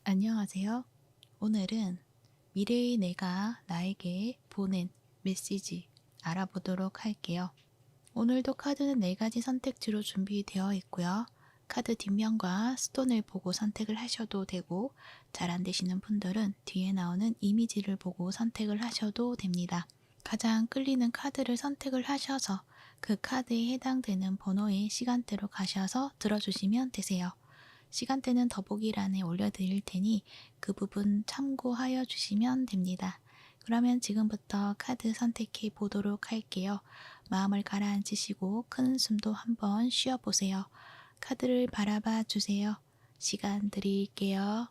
안녕하세요. 오늘은 미래의 내가 나에게 보낸 메시지 알아보도록 할게요. 오늘도 카드는 4가지 선택지로 준비되어 있고요. 카드 뒷면과 스톤을 보고 선택을 하셔도 되고, 잘 안 되시는 분들은 뒤에 나오는 이미지를 보고 선택을 하셔도 됩니다. 가장 끌리는 카드를 선택을 하셔서 그 카드에 해당되는 번호의 시간대로 가셔서 들어주시면 되세요. 시간대는 더보기란에 올려드릴 테니 그 부분 참고하여 주시면 됩니다. 그러면 지금부터 카드 선택해 보도록 할게요. 마음을 가라앉히시고 큰 숨도 한번 쉬어보세요. 카드를 바라봐 주세요. 시간 드릴게요.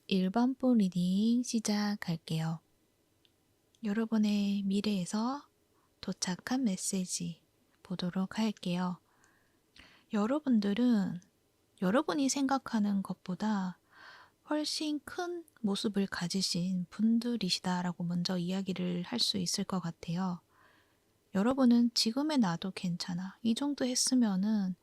1번분 리딩 시작할게요. 여러분의 미래에서 도착한 메시지 보도록 할게요. 여러분들은 여러분이 생각하는 것보다 훨씬 큰 모습을 가지신 분들이시다라고 먼저 이야기를 할 수 있을 것 같아요. 여러분은 지금의 나도 괜찮아. 이 정도 했으면은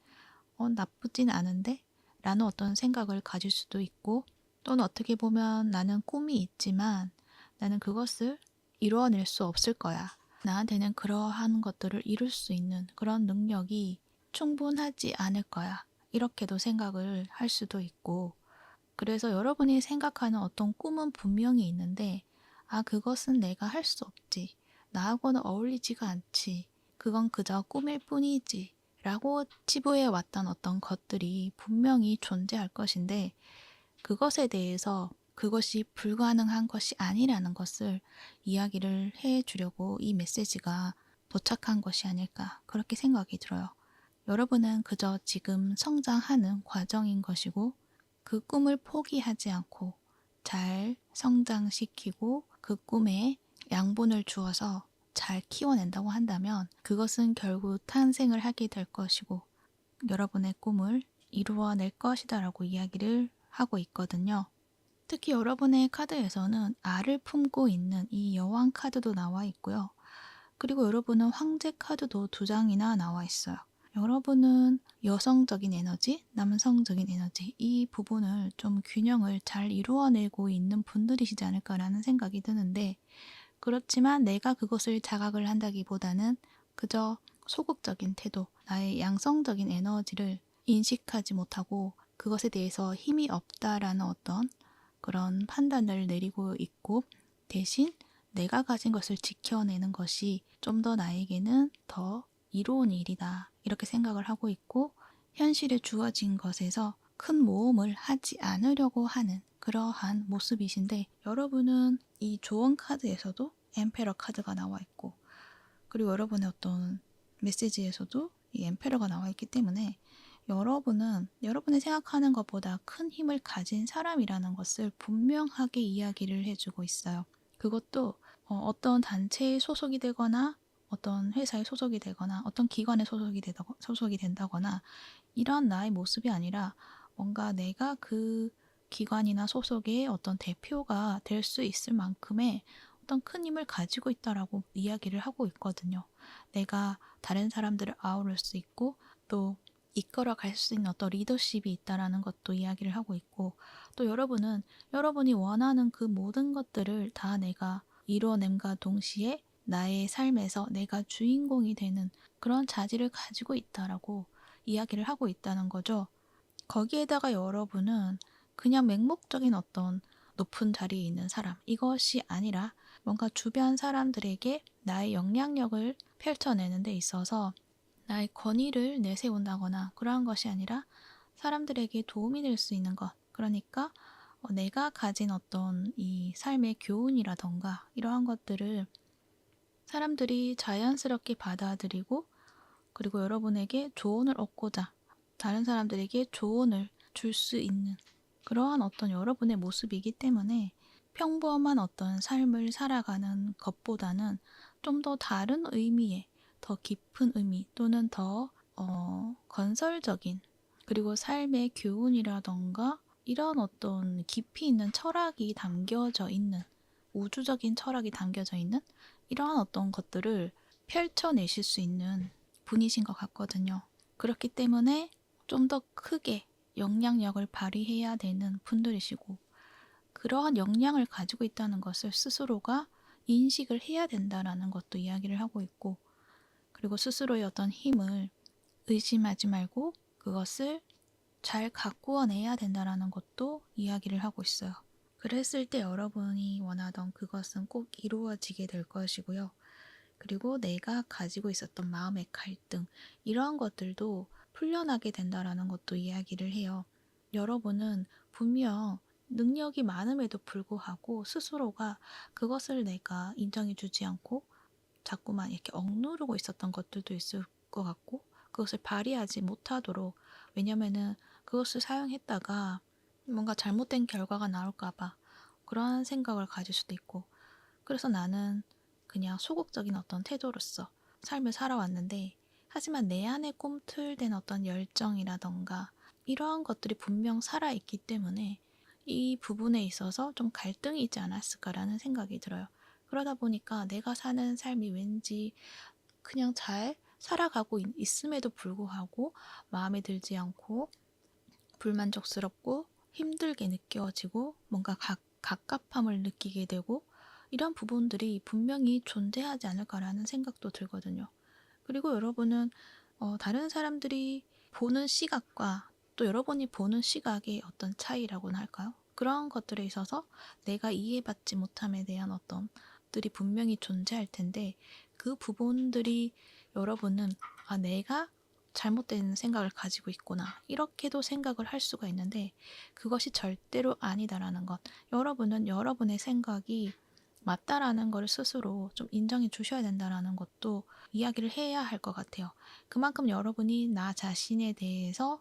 나쁘진 않은데? 라는 어떤 생각을 가질 수도 있고, 또는 어떻게 보면 나는 꿈이 있지만 나는 그것을 이루어낼 수 없을 거야. 나한테는 그러한 것들을 이룰 수 있는 그런 능력이 충분하지 않을 거야. 이렇게도 생각을 할 수도 있고, 그래서 여러분이 생각하는 어떤 꿈은 분명히 있는데, 그것은 내가 할 수 없지. 나하고는 어울리지가 않지. 그건 그저 꿈일 뿐이지. 라고 치부해 왔던 어떤 것들이 분명히 존재할 것인데, 그것에 대해서 그것이 불가능한 것이 아니라는 것을 이야기를 해 주려고 이 메시지가 도착한 것이 아닐까, 그렇게 생각이 들어요. 여러분은 그저 지금 성장하는 과정인 것이고, 그 꿈을 포기하지 않고 잘 성장시키고 그 꿈에 양분을 주어서 잘 키워낸다고 한다면 그것은 결국 탄생을 하게 될 것이고 여러분의 꿈을 이루어낼 것이다 라고 이야기를 하고 있거든요. 특히 여러분의 카드에서는 알을 품고 있는 이 여왕 카드도 나와 있고요. 그리고 여러분은 황제 카드도 2장이나 나와 있어요. 여러분은 여성적인 에너지, 남성적인 에너지 이 부분을 좀 균형을 잘 이루어내고 있는 분들이시지 않을까라는 생각이 드는데, 그렇지만 내가 그것을 자각을 한다기보다는 그저 소극적인 태도, 나의 양성적인 에너지를 인식하지 못하고 그것에 대해서 힘이 없다라는 어떤 그런 판단을 내리고 있고, 대신 내가 가진 것을 지켜내는 것이 좀 더 나에게는 더 이로운 일이다, 이렇게 생각을 하고 있고, 현실에 주어진 것에서 큰 모험을 하지 않으려고 하는 그러한 모습이신데, 여러분은 이 조언 카드에서도 엠페러 카드가 나와 있고, 그리고 여러분의 어떤 메시지에서도 이 엠페러가 나와 있기 때문에 여러분은 여러분이 생각하는 것보다 큰 힘을 가진 사람이라는 것을 분명하게 이야기를 해주고 있어요. 그것도 어떤 단체에 소속이 되거나 어떤 회사에 소속이 되거나 어떤 기관에 소속이 된다거나 이런 나의 모습이 아니라, 뭔가 내가 그 기관이나 소속의 어떤 대표가 될 수 있을 만큼의 어떤 큰 힘을 가지고 있다라고 이야기를 하고 있거든요. 내가 다른 사람들을 아우를 수 있고 또 이끌어 갈 수 있는 어떤 리더십이 있다라는 것도 이야기를 하고 있고, 또 여러분은 여러분이 원하는 그 모든 것들을 다 내가 이루어냄과 동시에 나의 삶에서 내가 주인공이 되는 그런 자질을 가지고 있다라고 이야기를 하고 있다는 거죠. 거기에다가 여러분은 그냥 맹목적인 어떤 높은 자리에 있는 사람, 이것이 아니라 뭔가 주변 사람들에게 나의 영향력을 펼쳐내는 데 있어서 나의 권위를 내세운다거나 그러한 것이 아니라 사람들에게 도움이 될 수 있는 것. 그러니까 내가 가진 어떤 이 삶의 교훈이라던가 이러한 것들을 사람들이 자연스럽게 받아들이고, 그리고 여러분에게 조언을 얻고자 다른 사람들에게 조언을 줄 수 있는 그러한 어떤 여러분의 모습이기 때문에, 평범한 어떤 삶을 살아가는 것보다는 좀 더 다른 의미의, 더 깊은 의미 또는 더 건설적인, 그리고 삶의 교훈이라던가 이런 어떤 깊이 있는 철학이 담겨져 있는, 우주적인 철학이 담겨져 있는 이러한 어떤 것들을 펼쳐내실 수 있는 분이신 것 같거든요. 그렇기 때문에 좀 더 크게 영향력을 발휘해야 되는 분들이시고, 그러한 역량을 가지고 있다는 것을 스스로가 인식을 해야 된다라는 것도 이야기를 하고 있고, 그리고 스스로의 어떤 힘을 의심하지 말고 그것을 잘 가꾸어내야 된다라는 것도 이야기를 하고 있어요. 그랬을 때 여러분이 원하던 그것은 꼭 이루어지게 될 것이고요. 그리고 내가 가지고 있었던 마음의 갈등, 이러한 것들도 풀려나게 된다라는 것도 이야기를 해요. 여러분은 분명 능력이 많음에도 불구하고 스스로가 그것을 내가 인정해주지 않고 자꾸만 이렇게 억누르고 있었던 것들도 있을 것 같고, 그것을 발휘하지 못하도록, 왜냐면은 그것을 사용했다가 뭔가 잘못된 결과가 나올까봐 그런 생각을 가질 수도 있고, 그래서 나는 그냥 소극적인 어떤 태도로서 삶을 살아왔는데, 하지만 내 안에 꿈틀댄 어떤 열정이라던가 이러한 것들이 분명 살아있기 때문에 이 부분에 있어서 좀 갈등이 있지 않았을까라는 생각이 들어요. 그러다 보니까 내가 사는 삶이 왠지 그냥 잘 살아가고 있음에도 불구하고 마음에 들지 않고 불만족스럽고 힘들게 느껴지고 뭔가 갑갑함을 느끼게 되고, 이런 부분들이 분명히 존재하지 않을까라는 생각도 들거든요. 그리고 여러분은 다른 사람들이 보는 시각과 또 여러분이 보는 시각의 어떤 차이라고나 할까요? 그런 것들에 있어서 내가 이해받지 못함에 대한 어떤 들이 분명히 존재할 텐데, 그 부분들이 여러분은 내가 잘못된 생각을 가지고 있구나, 이렇게도 생각을 할 수가 있는데, 그것이 절대로 아니다라는 것, 여러분은 여러분의 생각이 맞다라는 걸 스스로 좀 인정해 주셔야 된다라는 것도 이야기를 해야 할 것 같아요. 그만큼 여러분이 나 자신에 대해서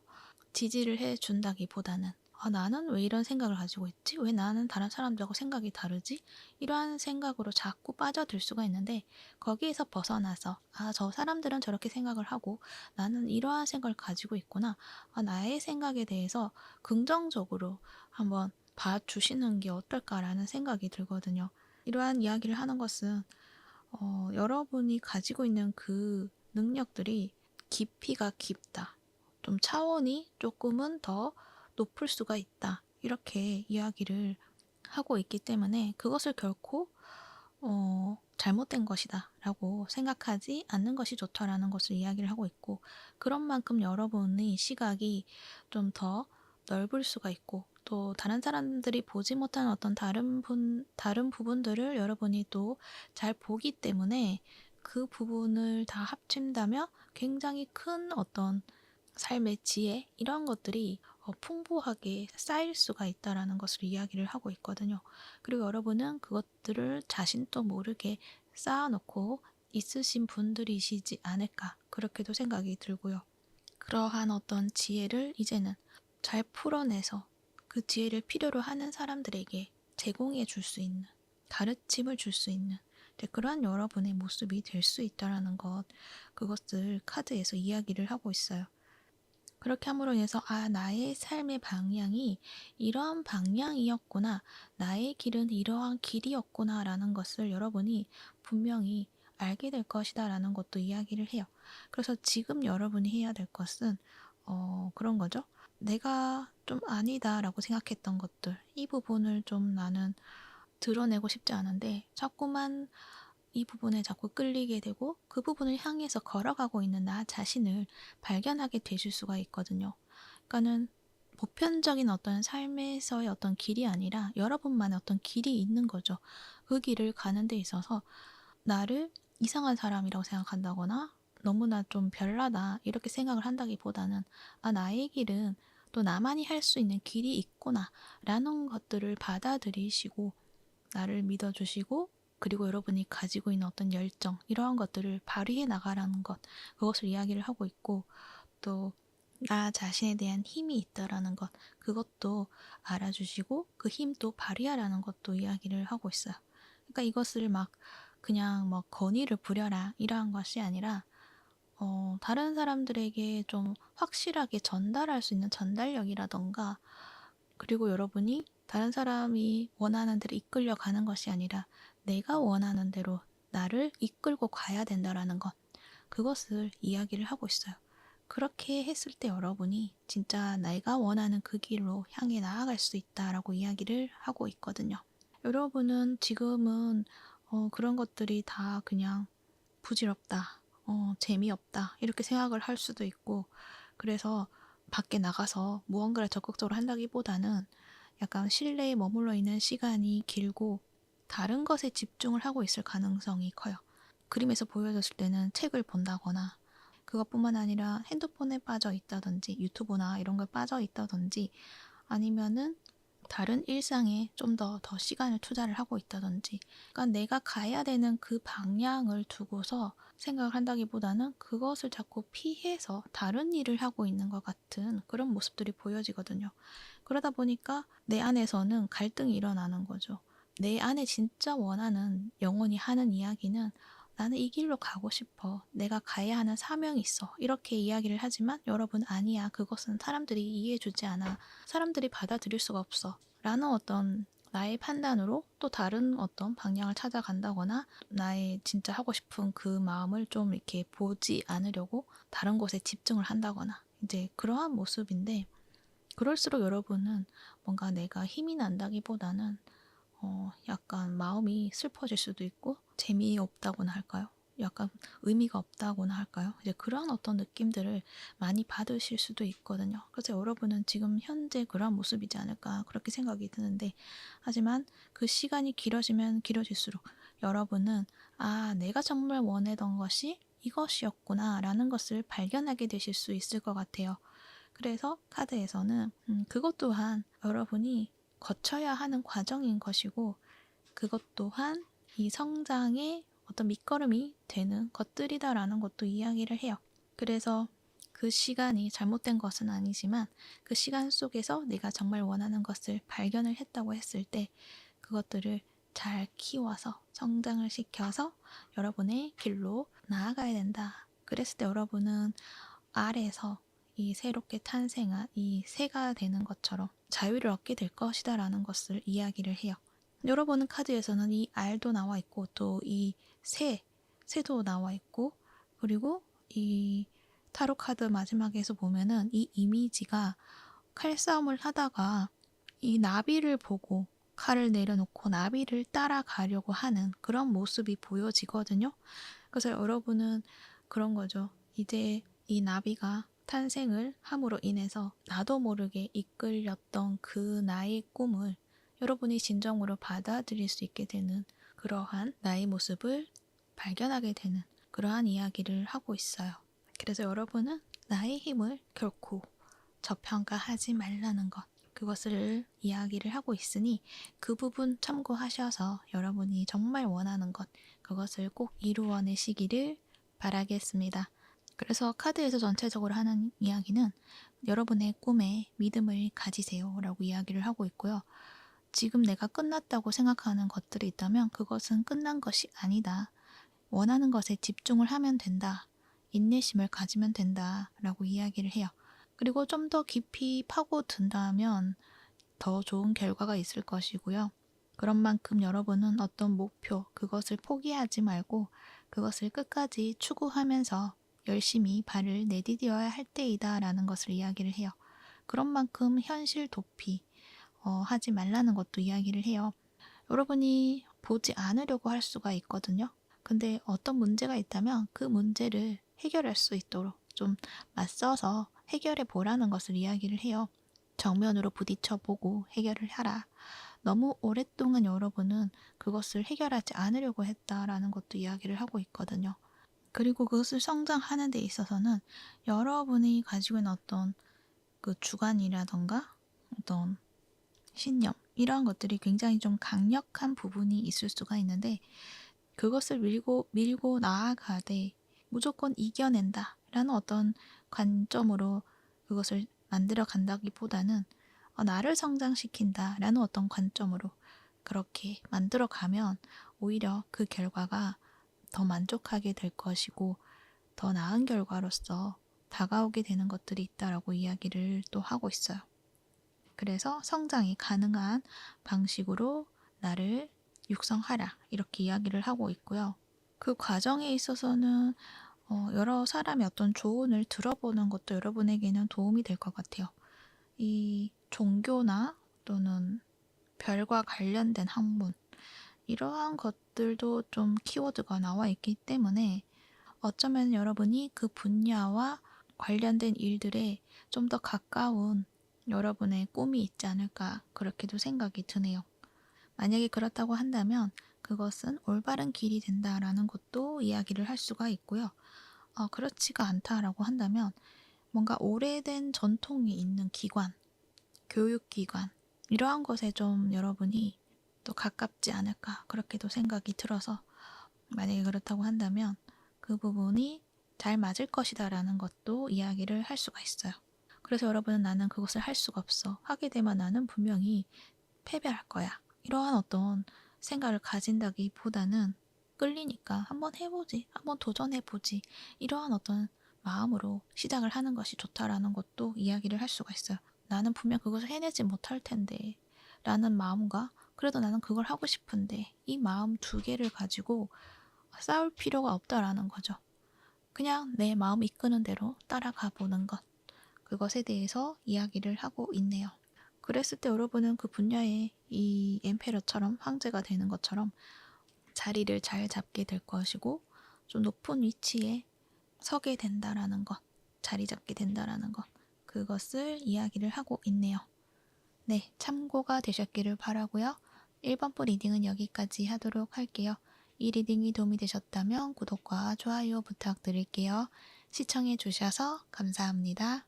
지지를 해 준다기보다는 나는 왜 이런 생각을 가지고 있지? 왜 나는 다른 사람들하고 생각이 다르지? 이러한 생각으로 자꾸 빠져들 수가 있는데, 거기에서 벗어나서 저 사람들은 저렇게 생각을 하고 나는 이러한 생각을 가지고 있구나. 나의 생각에 대해서 긍정적으로 한번 봐주시는 게 어떨까라는 생각이 들거든요. 이러한 이야기를 하는 것은 여러분이 가지고 있는 그 능력들이 깊이가 깊다, 좀 차원이 조금은 더 높을 수가 있다, 이렇게 이야기를 하고 있기 때문에 그것을 결코 잘못된 것이다 라고 생각하지 않는 것이 좋다라는 것을 이야기를 하고 있고, 그런 만큼 여러분의 시각이 좀 더 넓을 수가 있고, 또 다른 사람들이 보지 못한 어떤 다른 부분들을 여러분이 또 잘 보기 때문에 그 부분을 다 합친다면 굉장히 큰 어떤 삶의 지혜, 이런 것들이 풍부하게 쌓일 수가 있다라는 것을 이야기를 하고 있거든요. 그리고 여러분은 그것들을 자신도 모르게 쌓아놓고 있으신 분들이시지 않을까, 그렇게도 생각이 들고요. 그러한 어떤 지혜를 이제는 잘 풀어내서 그 지혜를 필요로 하는 사람들에게 제공해 줄 수 있는, 가르침을 줄 수 있는 그러한 여러분의 모습이 될 수 있다라는 것, 그것을 카드에서 이야기를 하고 있어요. 그렇게 함으로 인해서 나의 삶의 방향이 이러한 방향이었구나, 나의 길은 이러한 길이었구나 라는 것을 여러분이 분명히 알게 될 것이다 라는 것도 이야기를 해요. 그래서 지금 여러분이 해야 될 것은 그런 거죠. 내가 좀 아니다 라고 생각했던 것들, 이 부분을 좀 나는 드러내고 싶지 않은데 자꾸만 이 부분에 자꾸 끌리게 되고 그 부분을 향해서 걸어가고 있는 나 자신을 발견하게 되실 수가 있거든요. 그러니까는 보편적인 어떤 삶에서의 어떤 길이 아니라 여러분만의 어떤 길이 있는 거죠. 그 길을 가는 데 있어서 나를 이상한 사람이라고 생각한다거나 너무나 좀 별나다 이렇게 생각을 한다기보다는 아, 나의 길은 또 나만이 할 수 있는 길이 있구나 라는 것들을 받아들이시고 나를 믿어주시고 그리고 여러분이 가지고 있는 어떤 열정 이러한 것들을 발휘해 나가라는 것 그것을 이야기를 하고 있고 또 나 자신에 대한 힘이 있다라는 것 그것도 알아주시고 그 힘도 발휘하라는 것도 이야기를 하고 있어요. 그러니까 이것을 막 그냥 뭐 건의를 부려라 이러한 것이 아니라 다른 사람들에게 좀 확실하게 전달할 수 있는 전달력이라던가 그리고 여러분이 다른 사람이 원하는 대로 이끌려 가는 것이 아니라 내가 원하는 대로 나를 이끌고 가야 된다라는 것 그것을 이야기를 하고 있어요. 그렇게 했을 때 여러분이 진짜 내가 원하는 그 길로 향해 나아갈 수 있다라고 이야기를 하고 있거든요. 여러분은 지금은 그런 것들이 다 그냥 부질없다, 재미없다 이렇게 생각을 할 수도 있고 그래서 밖에 나가서 무언가를 적극적으로 한다기보다는 약간 실내에 머물러 있는 시간이 길고 다른 것에 집중을 하고 있을 가능성이 커요. 그림에서 보여줬을 때는 책을 본다거나 그것뿐만 아니라 핸드폰에 빠져 있다든지 유튜브나 이런 거에 빠져 있다든지 아니면은 다른 일상에 좀 더 시간을 투자를 하고 있다든지 그러니까 내가 가야 되는 그 방향을 두고서 생각을 한다기보다는 그것을 자꾸 피해서 다른 일을 하고 있는 것 같은 그런 모습들이 보여지거든요. 그러다 보니까 내 안에서는 갈등이 일어나는 거죠. 내 안에 진짜 원하는 영혼이 하는 이야기는 나는 이 길로 가고 싶어. 내가 가야 하는 사명이 있어. 이렇게 이야기를 하지만 여러분 아니야. 그것은 사람들이 이해해주지 않아. 사람들이 받아들일 수가 없어. 라는 어떤 나의 판단으로 또 다른 어떤 방향을 찾아간다거나 나의 진짜 하고 싶은 그 마음을 좀 이렇게 보지 않으려고 다른 곳에 집중을 한다거나 이제 그러한 모습인데 그럴수록 여러분은 뭔가 내가 힘이 난다기보다는 약간 마음이 슬퍼질 수도 있고 재미없다고나 할까요? 약간 의미가 없다고나 할까요? 이제 그러한 어떤 느낌들을 많이 받으실 수도 있거든요. 그래서 여러분은 지금 현재 그러한 모습이지 않을까 그렇게 생각이 드는데 하지만 그 시간이 길어지면 길어질수록 여러분은 아, 내가 정말 원하던 것이 이것이었구나 라는 것을 발견하게 되실 수 있을 것 같아요. 그래서 카드에서는 그것 또한 여러분이 거쳐야 하는 과정인 것이고 그것 또한 이 성장의 어떤 밑거름이 되는 것들이다라는 것도 이야기를 해요. 그래서 그 시간이 잘못된 것은 아니지만 그 시간 속에서 내가 정말 원하는 것을 발견을 했다고 했을 때 그것들을 잘 키워서 성장을 시켜서 여러분의 길로 나아가야 된다. 그랬을 때 여러분은 아래에서 이 새롭게 탄생한 이 새가 되는 것처럼 자유를 얻게 될 것이다 라는 것을 이야기를 해요. 여러분은 카드에서는 이 알도 나와 있고 또 이 새도 나와 있고 그리고 이 타로 카드 마지막에서 보면은 이 이미지가 칼싸움을 하다가 이 나비를 보고 칼을 내려놓고 나비를 따라가려고 하는 그런 모습이 보여지거든요. 그래서 여러분은 그런 거죠. 이제 이 나비가 탄생을 함으로 인해서 나도 모르게 이끌렸던 그 나의 꿈을 여러분이 진정으로 받아들일 수 있게 되는 그러한 나의 모습을 발견하게 되는 그러한 이야기를 하고 있어요. 그래서 여러분은 나의 힘을 결코 저평가하지 말라는 것 그것을 이야기를 하고 있으니 그 부분 참고하셔서 여러분이 정말 원하는 것 그것을 꼭 이루어내시기를 바라겠습니다. 그래서 카드에서 전체적으로 하는 이야기는 여러분의 꿈에 믿음을 가지세요 라고 이야기를 하고 있고요. 지금 내가 끝났다고 생각하는 것들이 있다면 그것은 끝난 것이 아니다. 원하는 것에 집중을 하면 된다. 인내심을 가지면 된다 라고 이야기를 해요. 그리고 좀 더 깊이 파고든다면 더 좋은 결과가 있을 것이고요. 그런 만큼 여러분은 어떤 목표, 그것을 포기하지 말고 그것을 끝까지 추구하면서 열심히 발을 내디뎌야 할 때이다 라는 것을 이야기를 해요. 그런 만큼 현실 도피 하지 말라는 것도 이야기를 해요. 여러분이 보지 않으려고 할 수가 있거든요. 근데 어떤 문제가 있다면 그 문제를 해결할 수 있도록 좀 맞서서 해결해 보라는 것을 이야기를 해요. 정면으로 부딪혀 보고 해결을 하라. 너무 오랫동안 여러분은 그것을 해결하지 않으려고 했다라는 것도 이야기를 하고 있거든요. 그리고 그것을 성장하는 데 있어서는 여러분이 가지고 있는 어떤 그 주관이라던가 어떤 신념 이러한 것들이 굉장히 좀 강력한 부분이 있을 수가 있는데 그것을 밀고 나아가되 무조건 이겨낸다 라는 어떤 관점으로 그것을 만들어 간다기보다는 나를 성장시킨다 라는 어떤 관점으로 그렇게 만들어 가면 오히려 그 결과가 더 만족하게 될 것이고 더 나은 결과로서 다가오게 되는 것들이 있다라고 이야기를 또 하고 있어요. 그래서 성장이 가능한 방식으로 나를 육성하라 이렇게 이야기를 하고 있고요. 그 과정에 있어서는 여러 사람의 어떤 조언을 들어보는 것도 여러분에게는 도움이 될 것 같아요. 이 종교나 또는 별과 관련된 학문 이러한 것들도 좀 키워드가 나와 있기 때문에 어쩌면 여러분이 그 분야와 관련된 일들에 좀 더 가까운 여러분의 꿈이 있지 않을까 그렇게도 생각이 드네요. 만약에 그렇다고 한다면 그것은 올바른 길이 된다라는 것도 이야기를 할 수가 있고요. 그렇지가 않다라고 한다면 뭔가 오래된 전통이 있는 기관, 교육기관 이러한 것에 좀 여러분이 또 가깝지 않을까 그렇게도 생각이 들어서 만약에 그렇다고 한다면 그 부분이 잘 맞을 것이다라는 것도 이야기를 할 수가 있어요. 그래서 여러분은 나는 그것을 할 수가 없어. 하게 되면 나는 분명히 패배할 거야. 이러한 어떤 생각을 가진다기보다는 끌리니까 한번 해보지, 한번 도전해보지. 이러한 어떤 마음으로 시작을 하는 것이 좋다라는 것도 이야기를 할 수가 있어요. 나는 분명 그것을 해내지 못할 텐데 라는 마음과 그래도 나는 그걸 하고 싶은데 이 마음 두 개를 가지고 싸울 필요가 없다라는 거죠. 그냥 내 마음 이끄는 대로 따라가 보는 것. 그것에 대해서 이야기를 하고 있네요. 그랬을 때 여러분은 그 분야에 이 엠페러처럼 황제가 되는 것처럼 자리를 잘 잡게 될 것이고 좀 높은 위치에 서게 된다라는 것, 자리 잡게 된다라는 것, 그것을 이야기를 하고 있네요. 네, 참고가 되셨기를 바라고요. 1번부 리딩은 여기까지 하도록 할게요. 이 리딩이 도움이 되셨다면 구독과 좋아요 부탁드릴게요. 시청해 주셔서 감사합니다.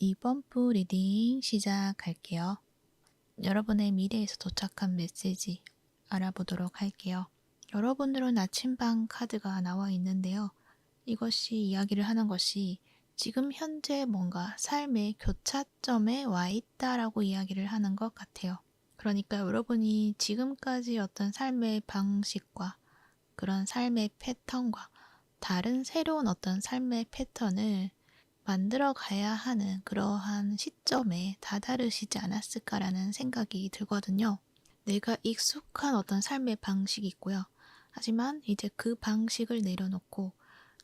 2번부 리딩 시작할게요. 여러분의 미래에서 도착한 메시지 알아보도록 할게요. 여러분들은 나침반 카드가 나와 있는데요. 이것이 이야기를 하는 것이 지금 현재 뭔가 삶의 교차점에 와 있다라고 이야기를 하는 것 같아요. 그러니까 여러분이 지금까지 어떤 삶의 방식과 그런 삶의 패턴과 다른 새로운 어떤 삶의 패턴을 만들어 가야 하는 그러한 시점에 다다르시지 않았을까라는 생각이 들거든요. 내가 익숙한 어떤 삶의 방식이 있고요. 하지만 이제 그 방식을 내려놓고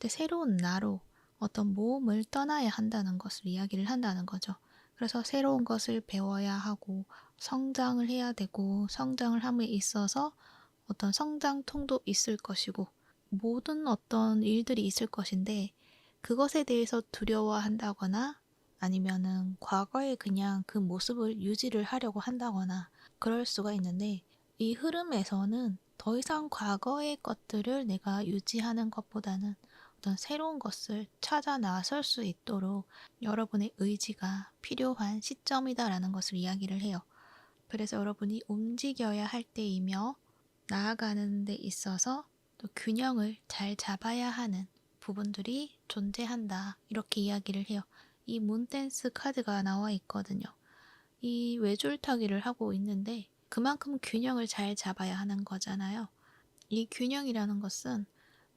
새로운 나로 어떤 모험을 떠나야 한다는 것을 이야기를 한다는 거죠. 그래서 새로운 것을 배워야 하고 성장을 해야 되고 성장을 함에 있어서 어떤 성장통도 있을 것이고 모든 어떤 일들이 있을 것인데 그것에 대해서 두려워한다거나 아니면은 과거에 그냥 그 모습을 유지를 하려고 한다거나 그럴 수가 있는데 이 흐름에서는 더 이상 과거의 것들을 내가 유지하는 것보다는 어떤 새로운 것을 찾아 나설 수 있도록 여러분의 의지가 필요한 시점이다라는 것을 이야기를 해요. 그래서 여러분이 움직여야 할 때이며 나아가는 데 있어서 또 균형을 잘 잡아야 하는 부분들이 존재한다. 이렇게 이야기를 해요. 이 문댄스 카드가 나와 있거든요. 이 외줄타기를 하고 있는데 그만큼 균형을 잘 잡아야 하는 거잖아요. 이 균형이라는 것은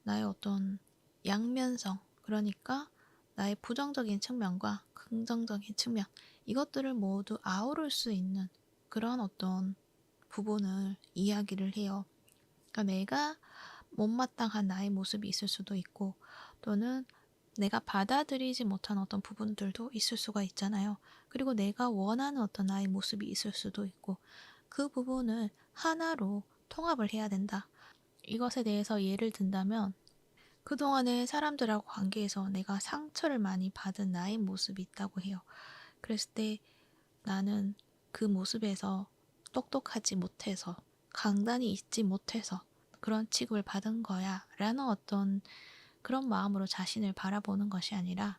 나의 어떤 양면성, 그러니까 나의 부정적인 측면과 긍정적인 측면, 이것들을 모두 아우를 수 있는 그런 어떤 부분을 이야기를 해요. 그러니까 내가 못마땅한 나의 모습이 있을 수도 있고 또는 내가 받아들이지 못한 어떤 부분들도 있을 수가 있잖아요. 그리고 내가 원하는 어떤 나의 모습이 있을 수도 있고 그 부분을 하나로 통합을 해야 된다. 이것에 대해서 예를 든다면 그동안에 사람들하고 관계에서 내가 상처를 많이 받은 나의 모습이 있다고 해요. 그랬을 때 나는 그 모습에서 똑똑하지 못해서 강단이 있지 못해서 그런 취급을 받은 거야 라는 어떤 그런 마음으로 자신을 바라보는 것이 아니라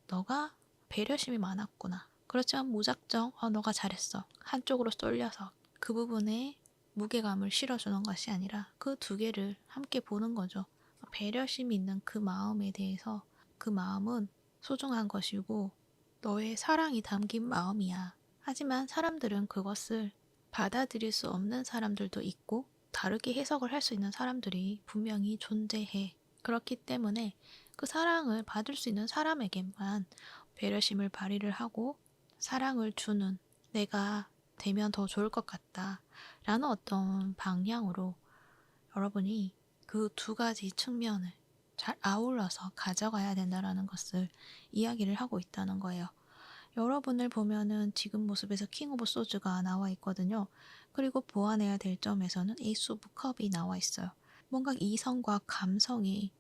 너가 배려심이 많았구나. 그렇지만 무작정 너가 잘했어. 한쪽으로 쏠려서 그 부분에 무게감을 실어주는 것이 아니라 그 두 개를 함께 보는 거죠. 배려심이 있는 그 마음에 대해서 그 마음은 소중한 것이고 너의 사랑이 담긴 마음이야. 하지만 사람들은 그것을 받아들일 수 없는 사람들도 있고 다르게 해석을 할 수 있는 사람들이 분명히 존재해. 그렇기 때문에 그 사랑을 받을 수 있는 사람에게만 배려심을 발휘를 하고 사랑을 주는 내가 되면 더 좋을 것 같다 라는 어떤 방향으로 여러분이 그 두 가지 측면을 잘 아울러서 가져가야 된다는 것을 이야기를 하고 있다는 거예요. 여러분을 보면은 지금 모습에서 킹 오브 소즈가 나와 있거든요. 그리고 보완해야 될 점에서는 에이스 오브 컵이 나와 있어요. 뭔가 이성과 감성이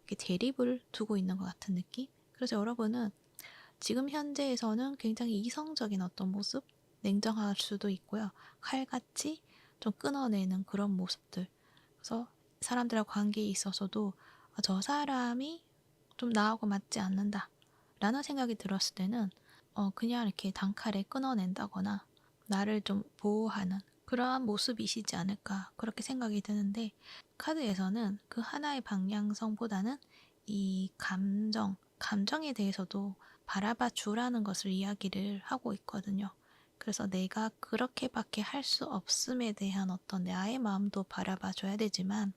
이렇게 대립을 두고 있는 것 같은 느낌? 그래서 여러분은 지금 현재에서는 굉장히 이성적인 어떤 모습? 냉정할 수도 있고요. 칼같이 좀 끊어내는 그런 모습들. 그래서 사람들과 관계에 있어서도 저 사람이 좀 나하고 맞지 않는다 라는 생각이 들었을 때는 그냥 이렇게 단칼에 끊어낸다거나 나를 좀 보호하는 그러한 모습이시지 않을까 그렇게 생각이 드는데 카드에서는 그 하나의 방향성보다는 이 감정에 대해서도 바라봐 주라는 것을 이야기를 하고 있거든요. 그래서 내가 그렇게밖에 할 수 없음에 대한 어떤 나의 마음도 바라봐 줘야 되지만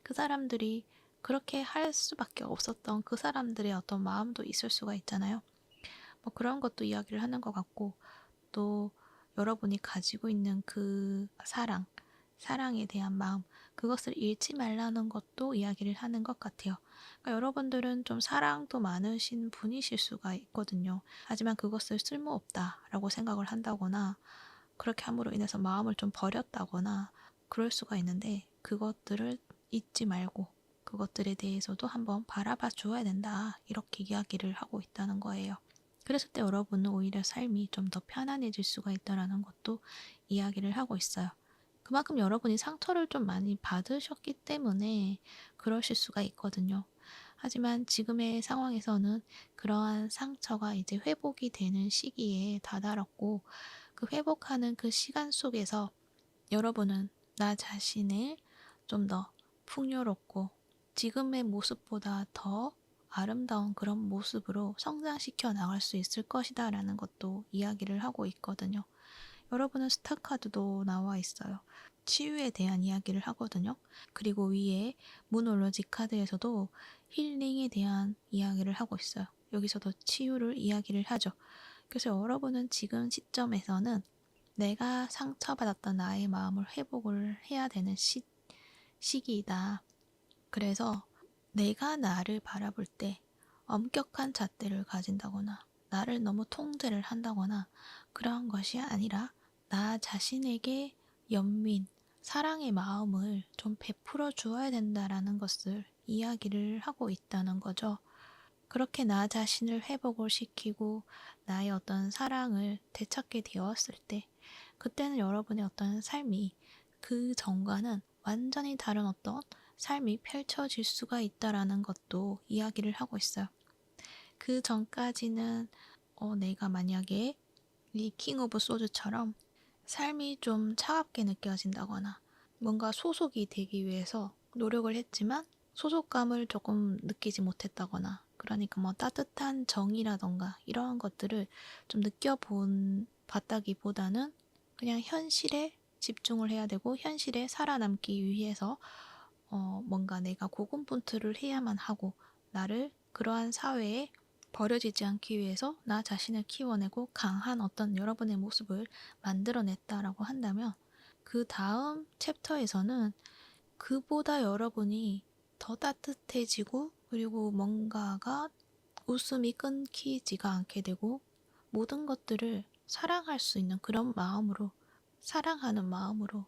그 사람들이 그렇게 할 수밖에 없었던 그 사람들의 어떤 마음도 있을 수가 있잖아요. 뭐 그런 것도 이야기를 하는 것 같고 또 여러분이 가지고 있는 그 사랑에 대한 마음 그것을 잃지 말라는 것도 이야기를 하는 것 같아요. 그러니까 여러분들은 좀 사랑도 많으신 분이실 수가 있거든요. 하지만 그것을 쓸모없다라고 생각을 한다거나 그렇게 함으로 인해서 마음을 좀 버렸다거나 그럴 수가 있는데 그것들을 잊지 말고 그것들에 대해서도 한번 바라봐 주어야 된다. 이렇게 이야기를 하고 있다는 거예요. 그랬을 때 여러분은 오히려 삶이 좀 더 편안해질 수가 있다는 것도 이야기를 하고 있어요. 그만큼 여러분이 상처를 좀 많이 받으셨기 때문에 그러실 수가 있거든요. 하지만 지금의 상황에서는 그러한 상처가 이제 회복이 되는 시기에 다다랐고 그 회복하는 그 시간 속에서 여러분은 나 자신을 좀 더 풍요롭고 지금의 모습보다 더 아름다운 그런 모습으로 성장시켜 나갈 수 있을 것이다 라는 것도 이야기를 하고 있거든요. 여러분은 스타카드도 나와 있어요. 치유에 대한 이야기를 하거든요. 그리고 위에 문올로지 카드에서도 힐링에 대한 이야기를 하고 있어요. 여기서도 치유를 이야기를 하죠. 그래서 여러분은 지금 시점에서는 내가 상처받았던 나의 마음을 회복을 해야 되는 시기이다. 그래서 내가 나를 바라볼 때 엄격한 잣대를 가진다거나 나를 너무 통제를 한다거나 그러한 것이 아니라 나 자신에게 연민, 사랑의 마음을 좀 베풀어 주어야 된다라는 것을 이야기를 하고 있다는 거죠. 그렇게 나 자신을 회복을 시키고 나의 어떤 사랑을 되찾게 되었을 때 그때는 여러분의 어떤 삶이 그 전과는 완전히 다른 어떤 삶이 펼쳐질 수가 있다라는 것도 이야기를 하고 있어요. 그 전까지는 내가 만약에 이 킹 오브 소드처럼 삶이 좀 차갑게 느껴진다거나 뭔가 소속이 되기 위해서 노력을 했지만 소속감을 조금 느끼지 못했다거나 그러니까 뭐 따뜻한 정이라던가 이러한 것들을 좀 느껴본 봤다기보다는 그냥 현실에 집중을 해야 되고 현실에 살아남기 위해서 뭔가 내가 고군분투를 해야만 하고 나를 그러한 사회에 버려지지 않기 위해서 나 자신을 키워내고 강한 어떤 여러분의 모습을 만들어냈다라고 한다면 그 다음 챕터에서는 그보다 여러분이 더 따뜻해지고 그리고 뭔가가 웃음이 끊기지가 않게 되고 모든 것들을 사랑할 수 있는 그런 마음으로 사랑하는 마음으로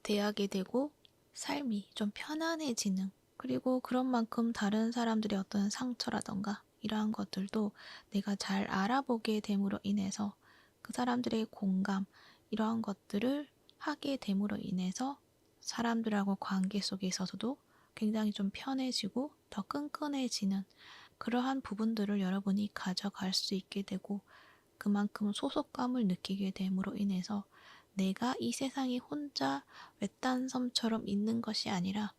대하게 되고 삶이 좀 편안해지는, 그리고 그런 만큼 다른 사람들의 어떤 상처라던가 이러한 것들도 내가 잘 알아보게 됨으로 인해서 그 사람들의 공감, 이러한 것들을 하게 됨으로 인해서 사람들하고 관계 속에 있어서도 굉장히 좀 편해지고 더 끈끈해지는 그러한 부분들을 여러분이 가져갈 수 있게 되고, 그만큼 소속감을 느끼게 됨으로 인해서 내가 이 세상에 혼자 외딴 섬처럼 있는 것이 아니라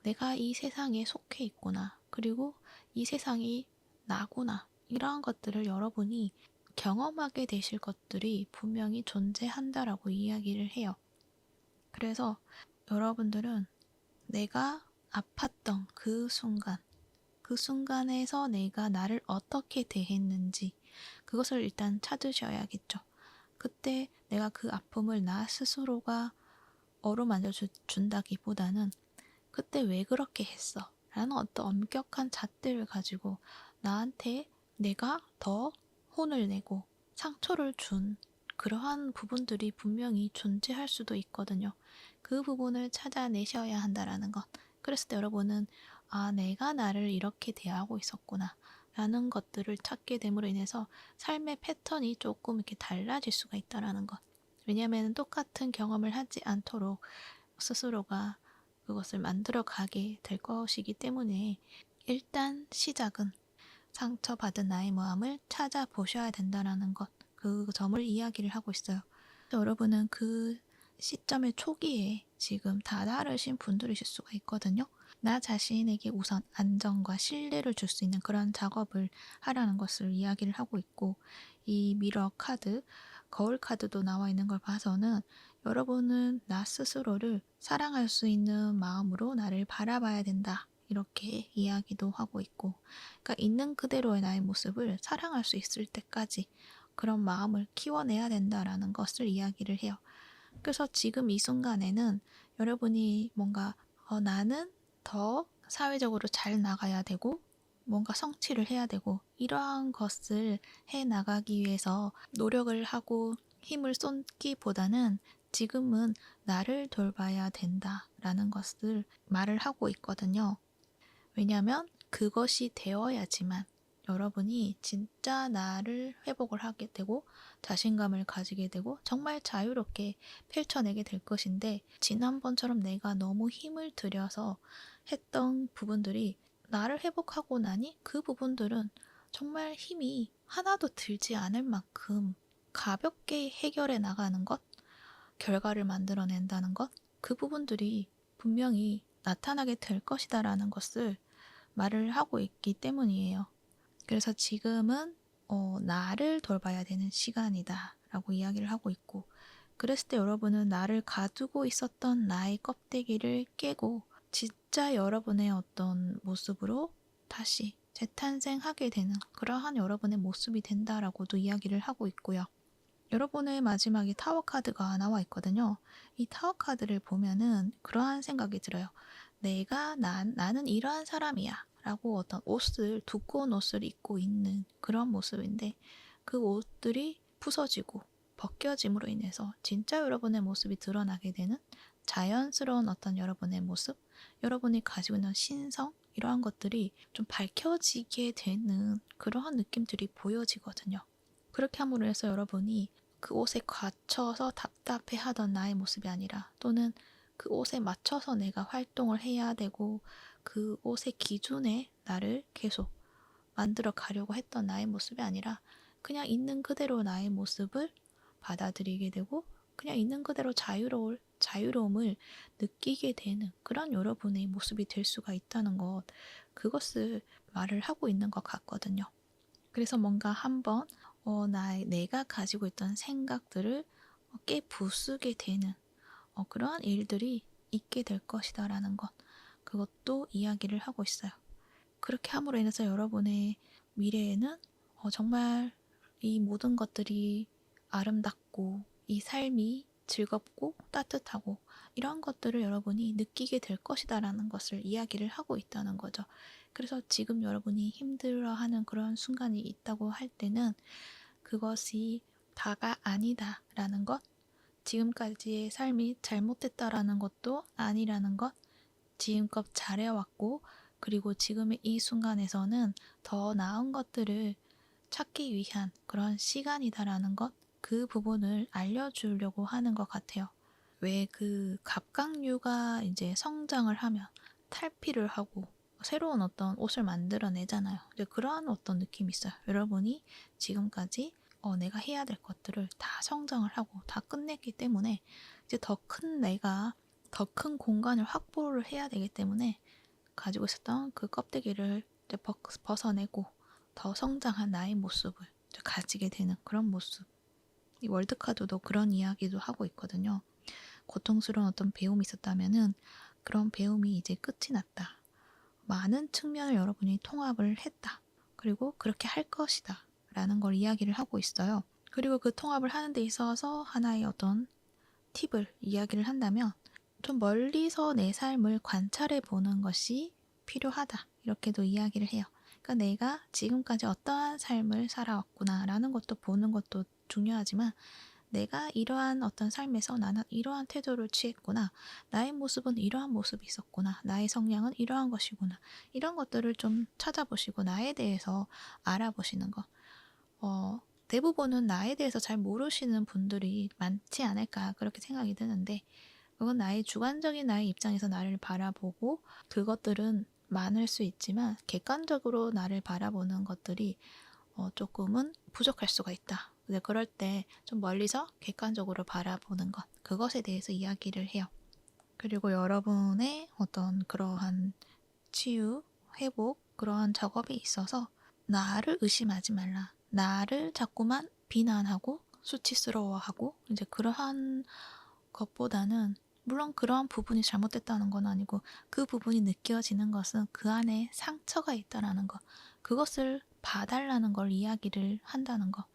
내가 이 세상에 속해 있구나, 그리고 이 세상이 나구나, 이러한 것들을 여러분이 경험하게 되실 것들이 분명히 존재한다라고 이야기를 해요. 그래서 여러분들은 내가 아팠던 그 순간, 그 순간에서 내가 나를 어떻게 대했는지 그것을 일단 찾으셔야겠죠. 그때 내가 그 아픔을 나 스스로가 어루만져 준다기보다는 그때 왜 그렇게 했어? 라는 어떤 엄격한 잣대를 가지고 나한테 내가 더 혼을 내고 상처를 준 그러한 부분들이 분명히 존재할 수도 있거든요. 그 부분을 찾아내셔야 한다라는 것. 그랬을 때 여러분은 아, 내가 나를 이렇게 대하고 있었구나 라는 것들을 찾게 됨으로 인해서 삶의 패턴이 조금 이렇게 달라질 수가 있다라는 것. 왜냐하면 똑같은 경험을 하지 않도록 스스로가 그것을 만들어 가게 될 것이기 때문에 일단 시작은 상처받은 나의 마음을 찾아보셔야 된다는 것, 그 점을 이야기를 하고 있어요. 여러분은 그 시점의 초기에 지금 다다르신 분들이실 수가 있거든요. 나 자신에게 우선 안정과 신뢰를 줄 수 있는 그런 작업을 하라는 것을 이야기를 하고 있고, 이 미러 카드, 거울 카드도 나와 있는 걸 봐서는 여러분은 나 스스로를 사랑할 수 있는 마음으로 나를 바라봐야 된다, 이렇게 이야기도 하고 있고, 그러니까 있는 그대로의 나의 모습을 사랑할 수 있을 때까지 그런 마음을 키워내야 된다라는 것을 이야기를 해요. 그래서 지금 이 순간에는 여러분이 뭔가 나는 더 사회적으로 잘 나가야 되고 뭔가 성취를 해야 되고 이러한 것을 해 나가기 위해서 노력을 하고 힘을 쏟기보다는 지금은 나를 돌봐야 된다라는 것을 말을 하고 있거든요. 왜냐하면 그것이 되어야지만 여러분이 진짜 나를 회복을 하게 되고 자신감을 가지게 되고 정말 자유롭게 펼쳐내게 될 것인데, 지난번처럼 내가 너무 힘을 들여서 했던 부분들이 나를 회복하고 나니 그 부분들은 정말 힘이 하나도 들지 않을 만큼 가볍게 해결해 나가는 것, 결과를 만들어낸다는 것, 그 부분들이 분명히 나타나게 될 것이다라는 것을 말을 하고 있기 때문이에요. 그래서 지금은 나를 돌봐야 되는 시간이다 라고 이야기를 하고 있고, 그랬을 때 여러분은 나를 가두고 있었던 나의 껍데기를 깨고 진짜 여러분의 어떤 모습으로 다시 재탄생하게 되는 그러한 여러분의 모습이 된다라고도 이야기를 하고 있고요. 여러분의 마지막에 타워 카드가 나와 있거든요. 이 타워 카드를 보면은 그러한 생각이 들어요. 나는 이러한 사람이야 라고 어떤 옷을, 두꺼운 옷을 입고 있는 그런 모습인데, 그 옷들이 부서지고 벗겨짐으로 인해서 진짜 여러분의 모습이 드러나게 되는 자연스러운 어떤 여러분의 모습, 여러분이 가지고 있는 신성, 이러한 것들이 좀 밝혀지게 되는 그러한 느낌들이 보여지거든요. 그렇게 함으로 해서 여러분이 그 옷에 갇혀서 답답해하던 나의 모습이 아니라, 또는 그 옷에 맞춰서 내가 활동을 해야 되고 그 옷의 기준에 나를 계속 만들어 가려고 했던 나의 모습이 아니라 그냥 있는 그대로 나의 모습을 받아들이게 되고 그냥 있는 그대로 자유로움을 느끼게 되는 그런 여러분의 모습이 될 수가 있다는 것, 그것을 말을 하고 있는 것 같거든요. 그래서 뭔가 한번 내가 가지고 있던 생각들을 깨부수게 되는 그러한 일들이 있게 될 것이다라는 것, 그것도 이야기를 하고 있어요. 그렇게 함으로 인해서 여러분의 미래에는 정말 이 모든 것들이 아름답고 이 삶이 즐겁고 따뜻하고 이러한 것들을 여러분이 느끼게 될 것이다라는 것을 이야기를 하고 있다는 거죠. 그래서 지금 여러분이 힘들어하는 그런 순간이 있다고 할 때는 그것이 다가 아니다라는 것, 지금까지의 삶이 잘못됐다라는 것도 아니라는 것, 지금껏 잘해왔고, 그리고 지금의 이 순간에서는 더 나은 것들을 찾기 위한 그런 시간이다라는 것, 그 부분을 알려주려고 하는 것 같아요. 왜 그 갑각류가 이제 성장을 하면 탈피를 하고 새로운 어떤 옷을 만들어내잖아요. 이제 그러한 어떤 느낌이 있어요. 여러분이 지금까지 내가 해야 될 것들을 다 성장을 하고 다 끝냈기 때문에 이제 더 큰 내가 더 큰 공간을 확보를 해야 되기 때문에 가지고 있었던 그 껍데기를 이제 벗어내고 더 성장한 나의 모습을 이제 가지게 되는 그런 모습. 이 월드카드도 그런 이야기도 하고 있거든요. 고통스러운 어떤 배움이 있었다면은 그런 배움이 이제 끝이 났다. 많은 측면을 여러분이 통합을 했다. 그리고 그렇게 할 것이다. 라는 걸 이야기를 하고 있어요. 그리고 그 통합을 하는 데 있어서 하나의 어떤 팁을 이야기를 한다면 좀 멀리서 내 삶을 관찰해 보는 것이 필요하다. 이렇게도 이야기를 해요. 그러니까 내가 지금까지 어떠한 삶을 살아왔구나 라는 것도 보는 것도 중요하지만 내가 이러한 어떤 삶에서 나는 이러한 태도를 취했구나. 나의 모습은 이러한 모습이 있었구나. 나의 성향은 이러한 것이구나. 이런 것들을 좀 찾아보시고 나에 대해서 알아보시는 것. 대부분은 나에 대해서 잘 모르시는 분들이 많지 않을까 그렇게 생각이 드는데 그건 나의 주관적인 나의 입장에서 나를 바라보고 그것들은 많을 수 있지만 객관적으로 나를 바라보는 것들이 조금은 부족할 수가 있다. 근데 그럴 때 좀 멀리서 객관적으로 바라보는 것, 그것에 대해서 이야기를 해요. 그리고 여러분의 어떤 그러한 치유, 회복, 그러한 작업이 있어서 나를 의심하지 말라. 나를 자꾸만 비난하고 수치스러워하고 이제 그러한 것보다는 물론 그러한 부분이 잘못됐다는 건 아니고 그 부분이 느껴지는 것은 그 안에 상처가 있다라는 것. 그것을 봐달라는 걸 이야기를 한다는 것.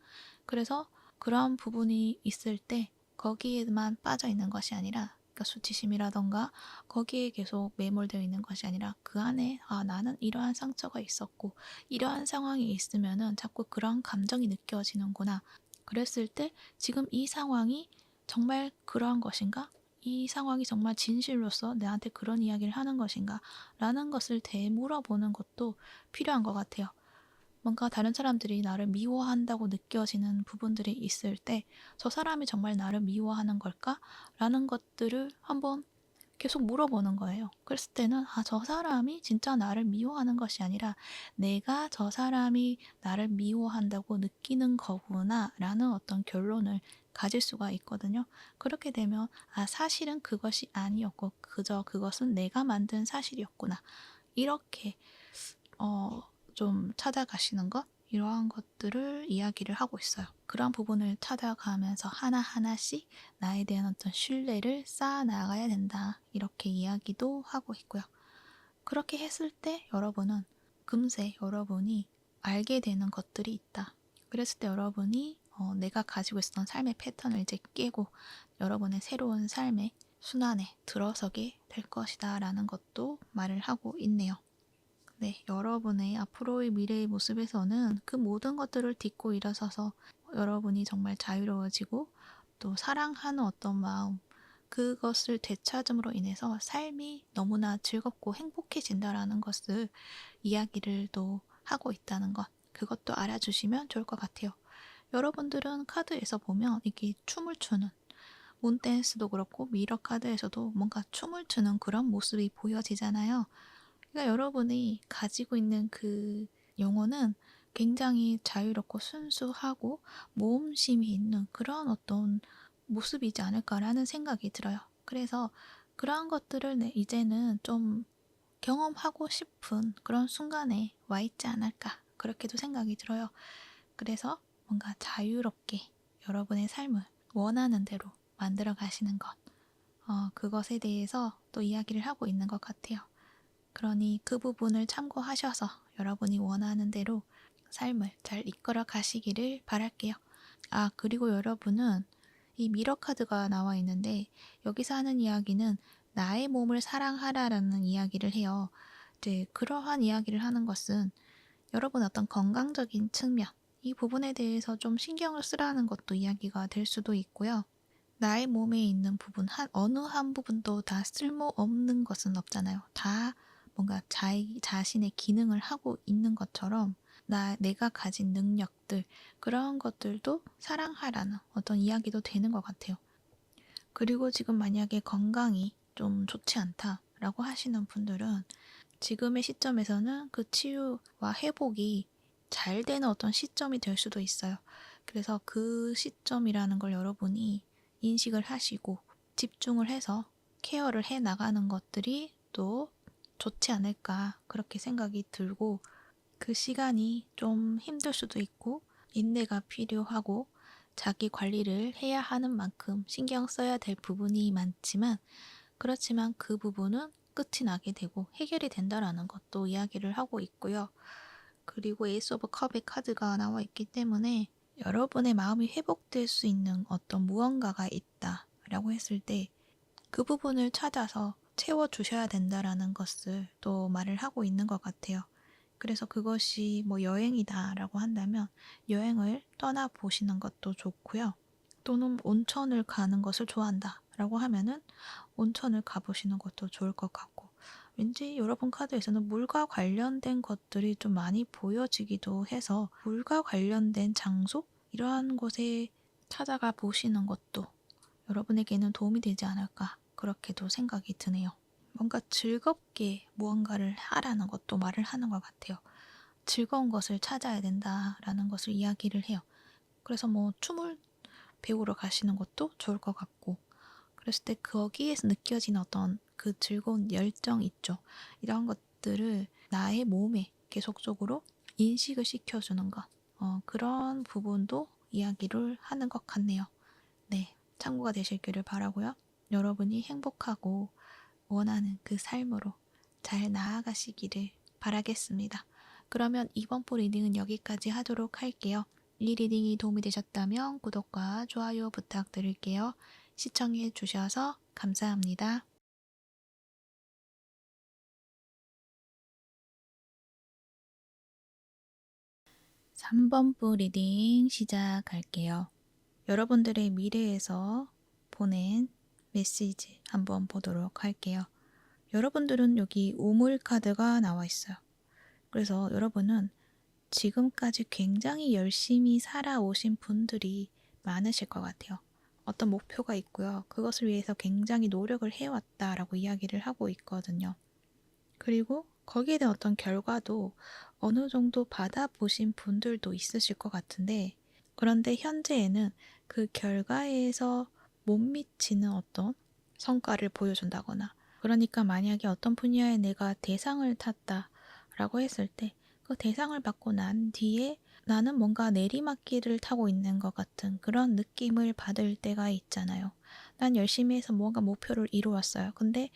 그래서 그러한 부분이 있을 때 거기에만 빠져 있는 것이 아니라 그러니까 수치심이라던가 거기에 계속 매몰되어 있는 것이 아니라 그 안에 나는 이러한 상처가 있었고 이러한 상황이 있으면은 자꾸 그런 감정이 느껴지는구나. 그랬을 때 지금 이 상황이 정말 그러한 것인가? 이 상황이 정말 진실로서 나한테 그런 이야기를 하는 것인가? 라는 것을 되물어보는 것도 필요한 것 같아요. 뭔가 다른 사람들이 나를 미워한다고 느껴지는 부분들이 있을 때 저 사람이 정말 나를 미워하는 걸까? 라는 것들을 한번 계속 물어보는 거예요. 그랬을 때는 저 사람이 진짜 나를 미워하는 것이 아니라 내가 저 사람이 나를 미워한다고 느끼는 거구나 라는 어떤 결론을 가질 수가 있거든요. 그렇게 되면 사실은 그것이 아니었고 그저 그것은 내가 만든 사실이었구나. 이렇게 좀 찾아가시는 것? 이러한 것들을 이야기를 하고 있어요. 그런 부분을 찾아가면서 하나하나씩 나에 대한 어떤 신뢰를 쌓아 나가야 된다. 이렇게 이야기도 하고 있고요. 그렇게 했을 때 여러분은 금세 여러분이 알게 되는 것들이 있다. 그랬을 때 여러분이 내가 가지고 있었던 삶의 패턴을 이제 깨고 여러분의 새로운 삶의 순환에 들어서게 될 것이다 라는 것도 말을 하고 있네요. 네, 여러분의 앞으로의 미래의 모습에서는 그 모든 것들을 딛고 일어서서 여러분이 정말 자유로워지고 또 사랑하는 어떤 마음, 그것을 되찾음으로 인해서 삶이 너무나 즐겁고 행복해진다라는 것을 이야기를 또 하고 있다는 것, 그것도 알아주시면 좋을 것 같아요. 여러분들은 카드에서 보면 이게 춤을 추는 문댄스도 그렇고 미러 카드에서도 뭔가 춤을 추는 그런 모습이 보여지잖아요. 그러니까 여러분이 가지고 있는 그 영혼은 굉장히 자유롭고 순수하고 모험심이 있는 그런 어떤 모습이지 않을까라는 생각이 들어요. 그래서 그러한 것들을 이제는 좀 경험하고 싶은 그런 순간에 와 있지 않을까 그렇게도 생각이 들어요. 그래서 뭔가 자유롭게 여러분의 삶을 원하는 대로 만들어 가시는 것, 그것에 대해서 또 이야기를 하고 있는 것 같아요. 그러니 그 부분을 참고하셔서 여러분이 원하는 대로 삶을 잘 이끌어 가시기를 바랄게요. 그리고 여러분은 이 미러 카드가 나와 있는데 여기서 하는 이야기는 나의 몸을 사랑하라라는 이야기를 해요. 이제 그러한 이야기를 하는 것은 여러분 어떤 건강적인 측면, 이 부분에 대해서 좀 신경을 쓰라는 것도 이야기가 될 수도 있고요. 나의 몸에 있는 부분, 어느 한 부분도 다 쓸모없는 것은 없잖아요. 다 뭔가 자신의 기능을 하고 있는 것처럼 내가 가진 능력들, 그런 것들도 사랑하라는 어떤 이야기도 되는 것 같아요. 그리고 지금 만약에 건강이 좀 좋지 않다라고 하시는 분들은 지금의 시점에서는 그 치유와 회복이 잘 되는 어떤 시점이 될 수도 있어요. 그래서 그 시점이라는 걸 여러분이 인식을 하시고 집중을 해서 케어를 해 나가는 것들이 또 좋지 않을까 그렇게 생각이 들고, 그 시간이 좀 힘들 수도 있고 인내가 필요하고 자기 관리를 해야 하는 만큼 신경 써야 될 부분이 많지만, 그렇지만 그 부분은 끝이 나게 되고 해결이 된다라는 것도 이야기를 하고 있고요. 그리고 에이스 오브 컵의 카드가 나와 있기 때문에 여러분의 마음이 회복될 수 있는 어떤 무언가가 있다라고 했을 때 그 부분을 찾아서 채워주셔야 된다라는 것을 또 말을 하고 있는 것 같아요. 그래서 그것이 뭐 여행이다라고 한다면 여행을 떠나보시는 것도 좋고요. 또는 온천을 가는 것을 좋아한다라고 하면은 온천을 가보시는 것도 좋을 것 같고, 왠지 여러분 카드에서는 물과 관련된 것들이 좀 많이 보여지기도 해서 물과 관련된 장소? 이러한 곳에 찾아가 보시는 것도 여러분에게는 도움이 되지 않을까 그렇게도 생각이 드네요. 뭔가 즐겁게 무언가를 하라는 것도 말을 하는 것 같아요. 즐거운 것을 찾아야 된다라는 것을 이야기를 해요. 그래서 뭐 춤을 배우러 가시는 것도 좋을 것 같고, 그랬을 때 거기에서 느껴지는 어떤 그 즐거운 열정 있죠. 이런 것들을 나의 몸에 계속적으로 인식을 시켜주는 것. 그런 부분도 이야기를 하는 것 같네요. 네, 참고가 되실기를 바라고요. 여러분이 행복하고 원하는 그 삶으로 잘 나아가시기를 바라겠습니다. 그러면 이번 보 리딩은 여기까지 하도록 할게요. 이 리딩이 도움이 되셨다면 구독과 좋아요 부탁드릴게요. 시청해 주셔서 감사합니다. 3번 보 리딩 시작할게요. 여러분들의 미래에서 보낸 메시지 한번 보도록 할게요. 여러분들은 여기 우물 카드가 나와 있어요. 그래서 여러분은 지금까지 굉장히 열심히 살아오신 분들이 많으실 것 같아요. 어떤 목표가 있고요. 그것을 위해서 굉장히 노력을 해왔다라고 이야기를 하고 있거든요. 그리고 거기에 대한 어떤 결과도 어느 정도 받아보신 분들도 있으실 것 같은데, 그런데 현재에는 그 결과에서 못 미치는 어떤 성과를 보여준다거나, 그러니까 만약에 어떤 분야에 내가 대상을 탔다라고 했을 때 그 대상을 받고 난 뒤에 나는 뭔가 내리막길을 타고 있는 것 같은 그런 느낌을 받을 때가 있잖아요. 난 열심히 해서 뭔가 목표를 이루었어요. 근데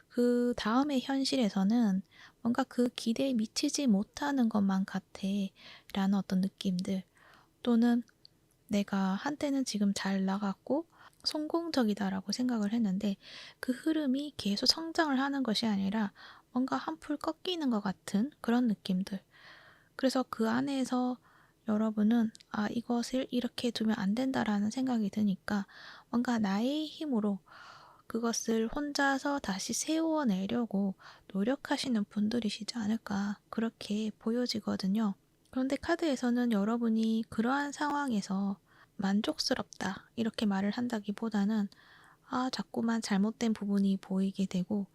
그 다음의 현실에서는 뭔가 그 기대에 미치지 못하는 것만 같아 라는 어떤 느낌들, 또는 내가 한때는 지금 잘 나갔고 성공적이다라고 생각을 했는데 그 흐름이 계속 성장을 하는 것이 아니라 뭔가 한풀 꺾이는 것 같은 그런 느낌들. 그래서 그 안에서 여러분은 이것을 이렇게 두면 안 된다라는 생각이 드니까 뭔가 나의 힘으로 그것을 혼자서 다시 세워내려고 노력하시는 분들이시지 않을까 그렇게 보여지거든요. 그런데 카드에서는 여러분이 그러한 상황에서 만족스럽다 이렇게 말을 한다기보다는 자꾸만 잘못된 부분이 보이게 되고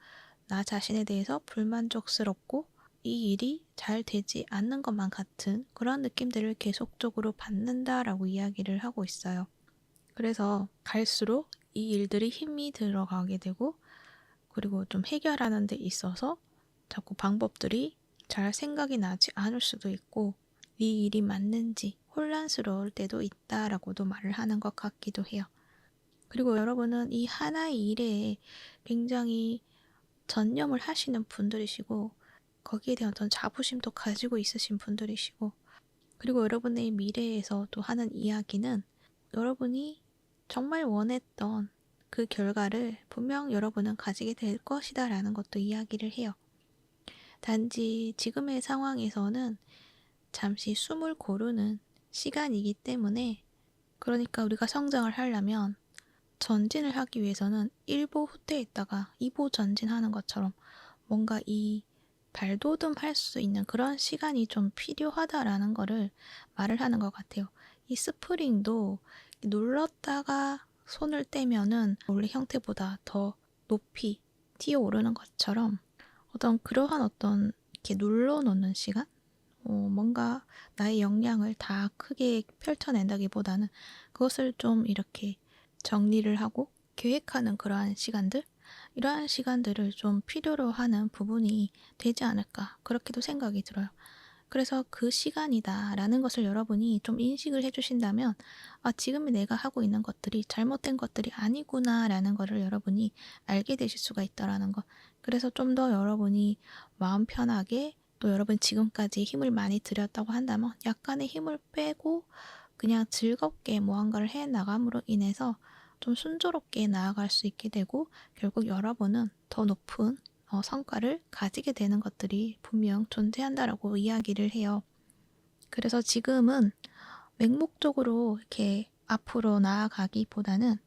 나 자신에 대해서 불만족스럽고 이 일이 잘 되지 않는 것만 같은 그런 느낌들을 계속적으로 받는다라고 이야기를 하고 있어요. 그래서 갈수록 이 일들이 힘이 들어가게 되고, 그리고 좀 해결하는 데 있어서 자꾸 방법들이 잘 생각이 나지 않을 수도 있고 이 일이 맞는지 혼란스러울 때도 있다라고도 말을 하는 것 같기도 해요. 그리고 여러분은 이 하나의 일에 굉장히 전념을 하시는 분들이시고 거기에 대한 어떤 자부심도 가지고 있으신 분들이시고, 그리고 여러분의 미래에서 또 하는 이야기는 여러분이 정말 원했던 그 결과를 분명 여러분은 가지게 될 것이다 라는 것도 이야기를 해요. 단지 지금의 상황에서는 잠시 숨을 고르는 시간이기 때문에, 그러니까 우리가 성장을 하려면 전진을 하기 위해서는 1보 후퇴에 있다가 2보 전진하는 것처럼 뭔가 이 발돋움할 수 있는 그런 시간이 좀 필요하다라는 거를 말을 하는 것 같아요. 이 스프링도 눌렀다가 손을 떼면은 원래 형태보다 더 높이 튀어오르는 것처럼 어떤 그러한 어떤 이렇게 눌러놓는 시간? 뭔가 나의 역량을 다 크게 펼쳐낸다기보다는 그것을 좀 이렇게 정리를 하고 계획하는 그러한 시간들? 이러한 시간들을 좀 필요로 하는 부분이 되지 않을까 그렇게도 생각이 들어요. 그래서 그 시간이다라는 것을 여러분이 좀 인식을 해주신다면 지금 내가 하고 있는 것들이 잘못된 것들이 아니구나라는 것을 여러분이 알게 되실 수가 있다라는 것. 그래서 좀 더 여러분이 마음 편하게 또 여러분 지금까지 힘을 많이 들였다고 한다면 약간의 힘을 빼고 그냥 즐겁게 무언가를 해 나감으로 인해서 좀 순조롭게 나아갈 수 있게 되고 결국 여러분은 더 높은 성과를 가지게 되는 것들이 분명 존재한다라고 이야기를 해요. 그래서 지금은 맹목적으로 이렇게 앞으로 나아가기보다는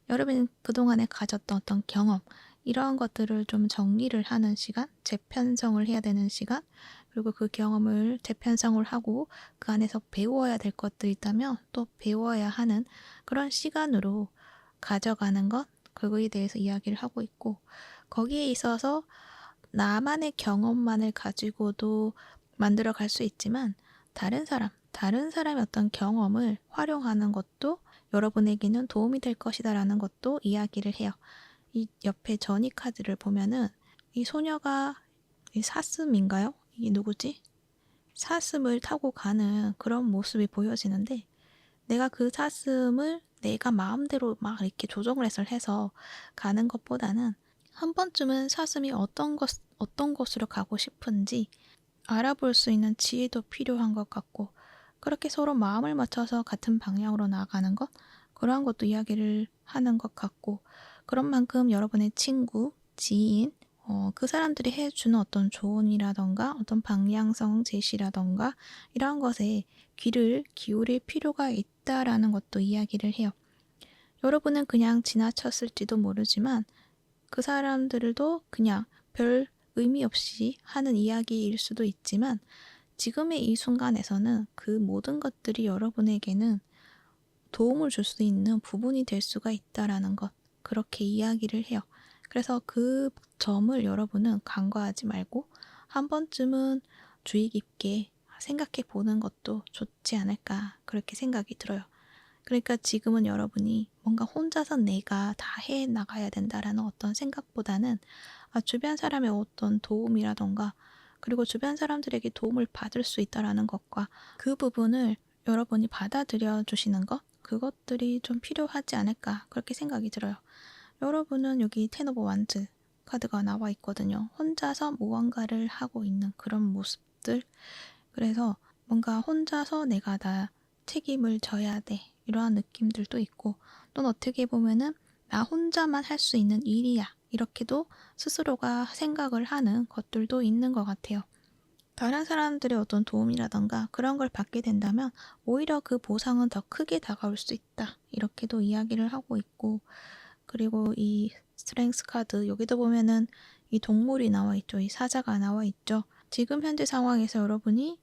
여러분이 그동안에 가졌던 어떤 경험, 이러한 것들을 좀 정리를 하는 시간, 재편성을 해야 되는 시간, 그리고 그 경험을 재편성을 하고 그 안에서 배워야 될 것들이 있다면 또 배워야 하는 그런 시간으로 가져가는 것, 그거에 대해서 이야기를 하고 있고, 거기에 있어서 나만의 경험만을 가지고도 만들어 갈 수 있지만 다른 사람의 어떤 경험을 활용하는 것도 여러분에게는 도움이 될 것이다라는 것도 이야기를 해요. 이 옆에 전이 카드를 보면은 이 소녀가 이 사슴인가요? 이게 누구지? 사슴을 타고 가는 그런 모습이 보여지는데 내가 그 사슴을 내가 마음대로 막 이렇게 조정을 해서 가는 것보다는 한 번쯤은 사슴이 어떤 곳으로 가고 싶은지 알아볼 수 있는 지혜도 필요한 것 같고 그렇게 서로 마음을 맞춰서 같은 방향으로 나아가는 것 그러한 것도 이야기를 하는 것 같고 그런 만큼 여러분의 친구, 지인 그 사람들이 해주는 어떤 조언이라던가 어떤 방향성 제시라던가 이러한 것에 귀를 기울일 필요가 있다라는 것도 이야기를 해요. 여러분은 그냥 지나쳤을지도 모르지만 그 사람들도 그냥 별 의미 없이 하는 이야기일 수도 있지만 지금의 이 순간에서는 그 모든 것들이 여러분에게는 도움을 줄 수 있는 부분이 될 수가 있다라는 것 그렇게 이야기를 해요. 그래서 그 점을 여러분은 간과하지 말고 한 번쯤은 주의 깊게 생각해 보는 것도 좋지 않을까 그렇게 생각이 들어요. 그러니까 지금은 여러분이 뭔가 혼자서 내가 다 해 나가야 된다라는 어떤 생각보다는 주변 사람의 어떤 도움이라던가 그리고 주변 사람들에게 도움을 받을 수 있다라는 것과 그 부분을 여러분이 받아들여 주시는 것 그것들이 좀 필요하지 않을까 그렇게 생각이 들어요. 여러분은 여기 텐 오브 완즈 카드가 나와 있거든요. 혼자서 무언가를 하고 있는 그런 모습들 그래서 뭔가 혼자서 내가 다 책임을 져야 돼 이러한 느낌들도 있고 또는 어떻게 보면은 나 혼자만 할 수 있는 일이야 이렇게도 스스로가 생각을 하는 것들도 있는 것 같아요. 다른 사람들의 어떤 도움이라던가 그런 걸 받게 된다면 오히려 그 보상은 더 크게 다가올 수 있다 이렇게도 이야기를 하고 있고 그리고 이 스트렝스 카드 여기도 보면은 이 동물이 나와 있죠. 이 사자가 나와 있죠. 지금 현재 상황에서 여러분이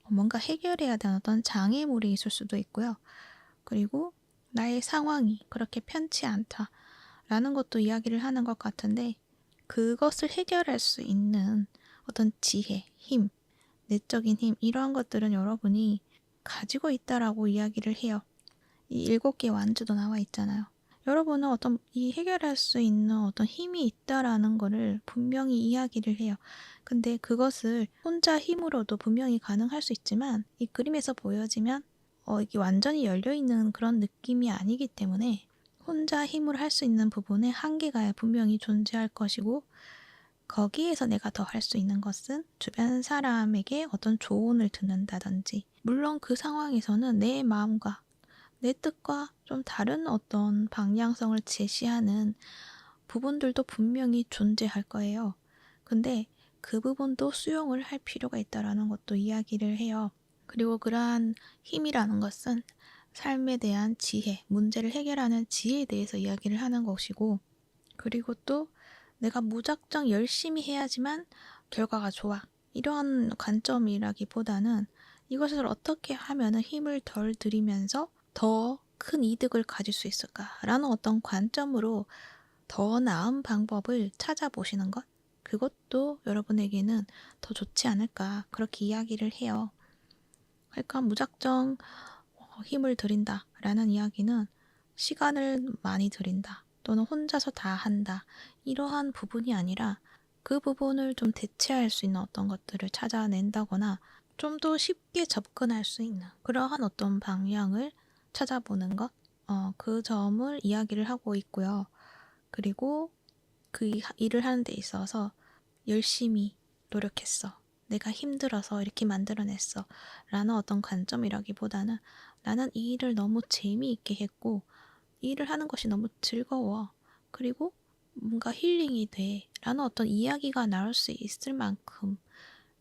뭔가 해결해야 되는 어떤 장애물이 있을 수도 있고요. 그리고 나의 상황이 그렇게 편치 않다라는 것도 이야기를 하는 것 같은데 그것을 해결할 수 있는 어떤 지혜, 힘, 내적인 힘 이러한 것들은 여러분이 가지고 있다라고 이야기를 해요. 이 7개 완주도 나와 있잖아요. 여러분은 어떤 이 해결할 수 있는 어떤 힘이 있다라는 거를 분명히 이야기를 해요. 근데 그것을 혼자 힘으로도 분명히 가능할 수 있지만 이 그림에서 보여지면 이게 완전히 열려있는 그런 느낌이 아니기 때문에 혼자 힘으로 할 수 있는 부분에 한계가 분명히 존재할 것이고 거기에서 내가 더 할 수 있는 것은 주변 사람에게 어떤 조언을 듣는다든지 물론 그 상황에서는 내 마음과 내 뜻과 좀 다른 어떤 방향성을 제시하는 부분들도 분명히 존재할 거예요. 근데 그 부분도 수용을 할 필요가 있다라는 것도 이야기를 해요. 그리고 그러한 힘이라는 것은 삶에 대한 지혜, 문제를 해결하는 지혜에 대해서 이야기를 하는 것이고, 그리고 또 내가 무작정 열심히 해야지만 결과가 좋아. 이러한 관점이라기보다는 이것을 어떻게 하면 힘을 덜 들이면서 더 큰 이득을 가질 수 있을까라는 어떤 관점으로 더 나은 방법을 찾아보시는 것. 그것도 여러분에게는 더 좋지 않을까. 그렇게 이야기를 해요. 그러니까 무작정 힘을 들인다라는 이야기는 시간을 많이 들인다 또는 혼자서 다 한다 이러한 부분이 아니라 그 부분을 좀 대체할 수 있는 어떤 것들을 찾아낸다거나 좀 더 쉽게 접근할 수 있는 그러한 어떤 방향을 찾아보는 것, 그 점을 이야기를 하고 있고요. 그리고 그 일을 하는 데 있어서 열심히 노력했어. 내가 힘들어서 이렇게 만들어냈어. 라는 어떤 관점이라기보다는 나는 이 일을 너무 재미있게 했고, 이 일을 하는 것이 너무 즐거워. 그리고 뭔가 힐링이 돼. 라는 어떤 이야기가 나올 수 있을 만큼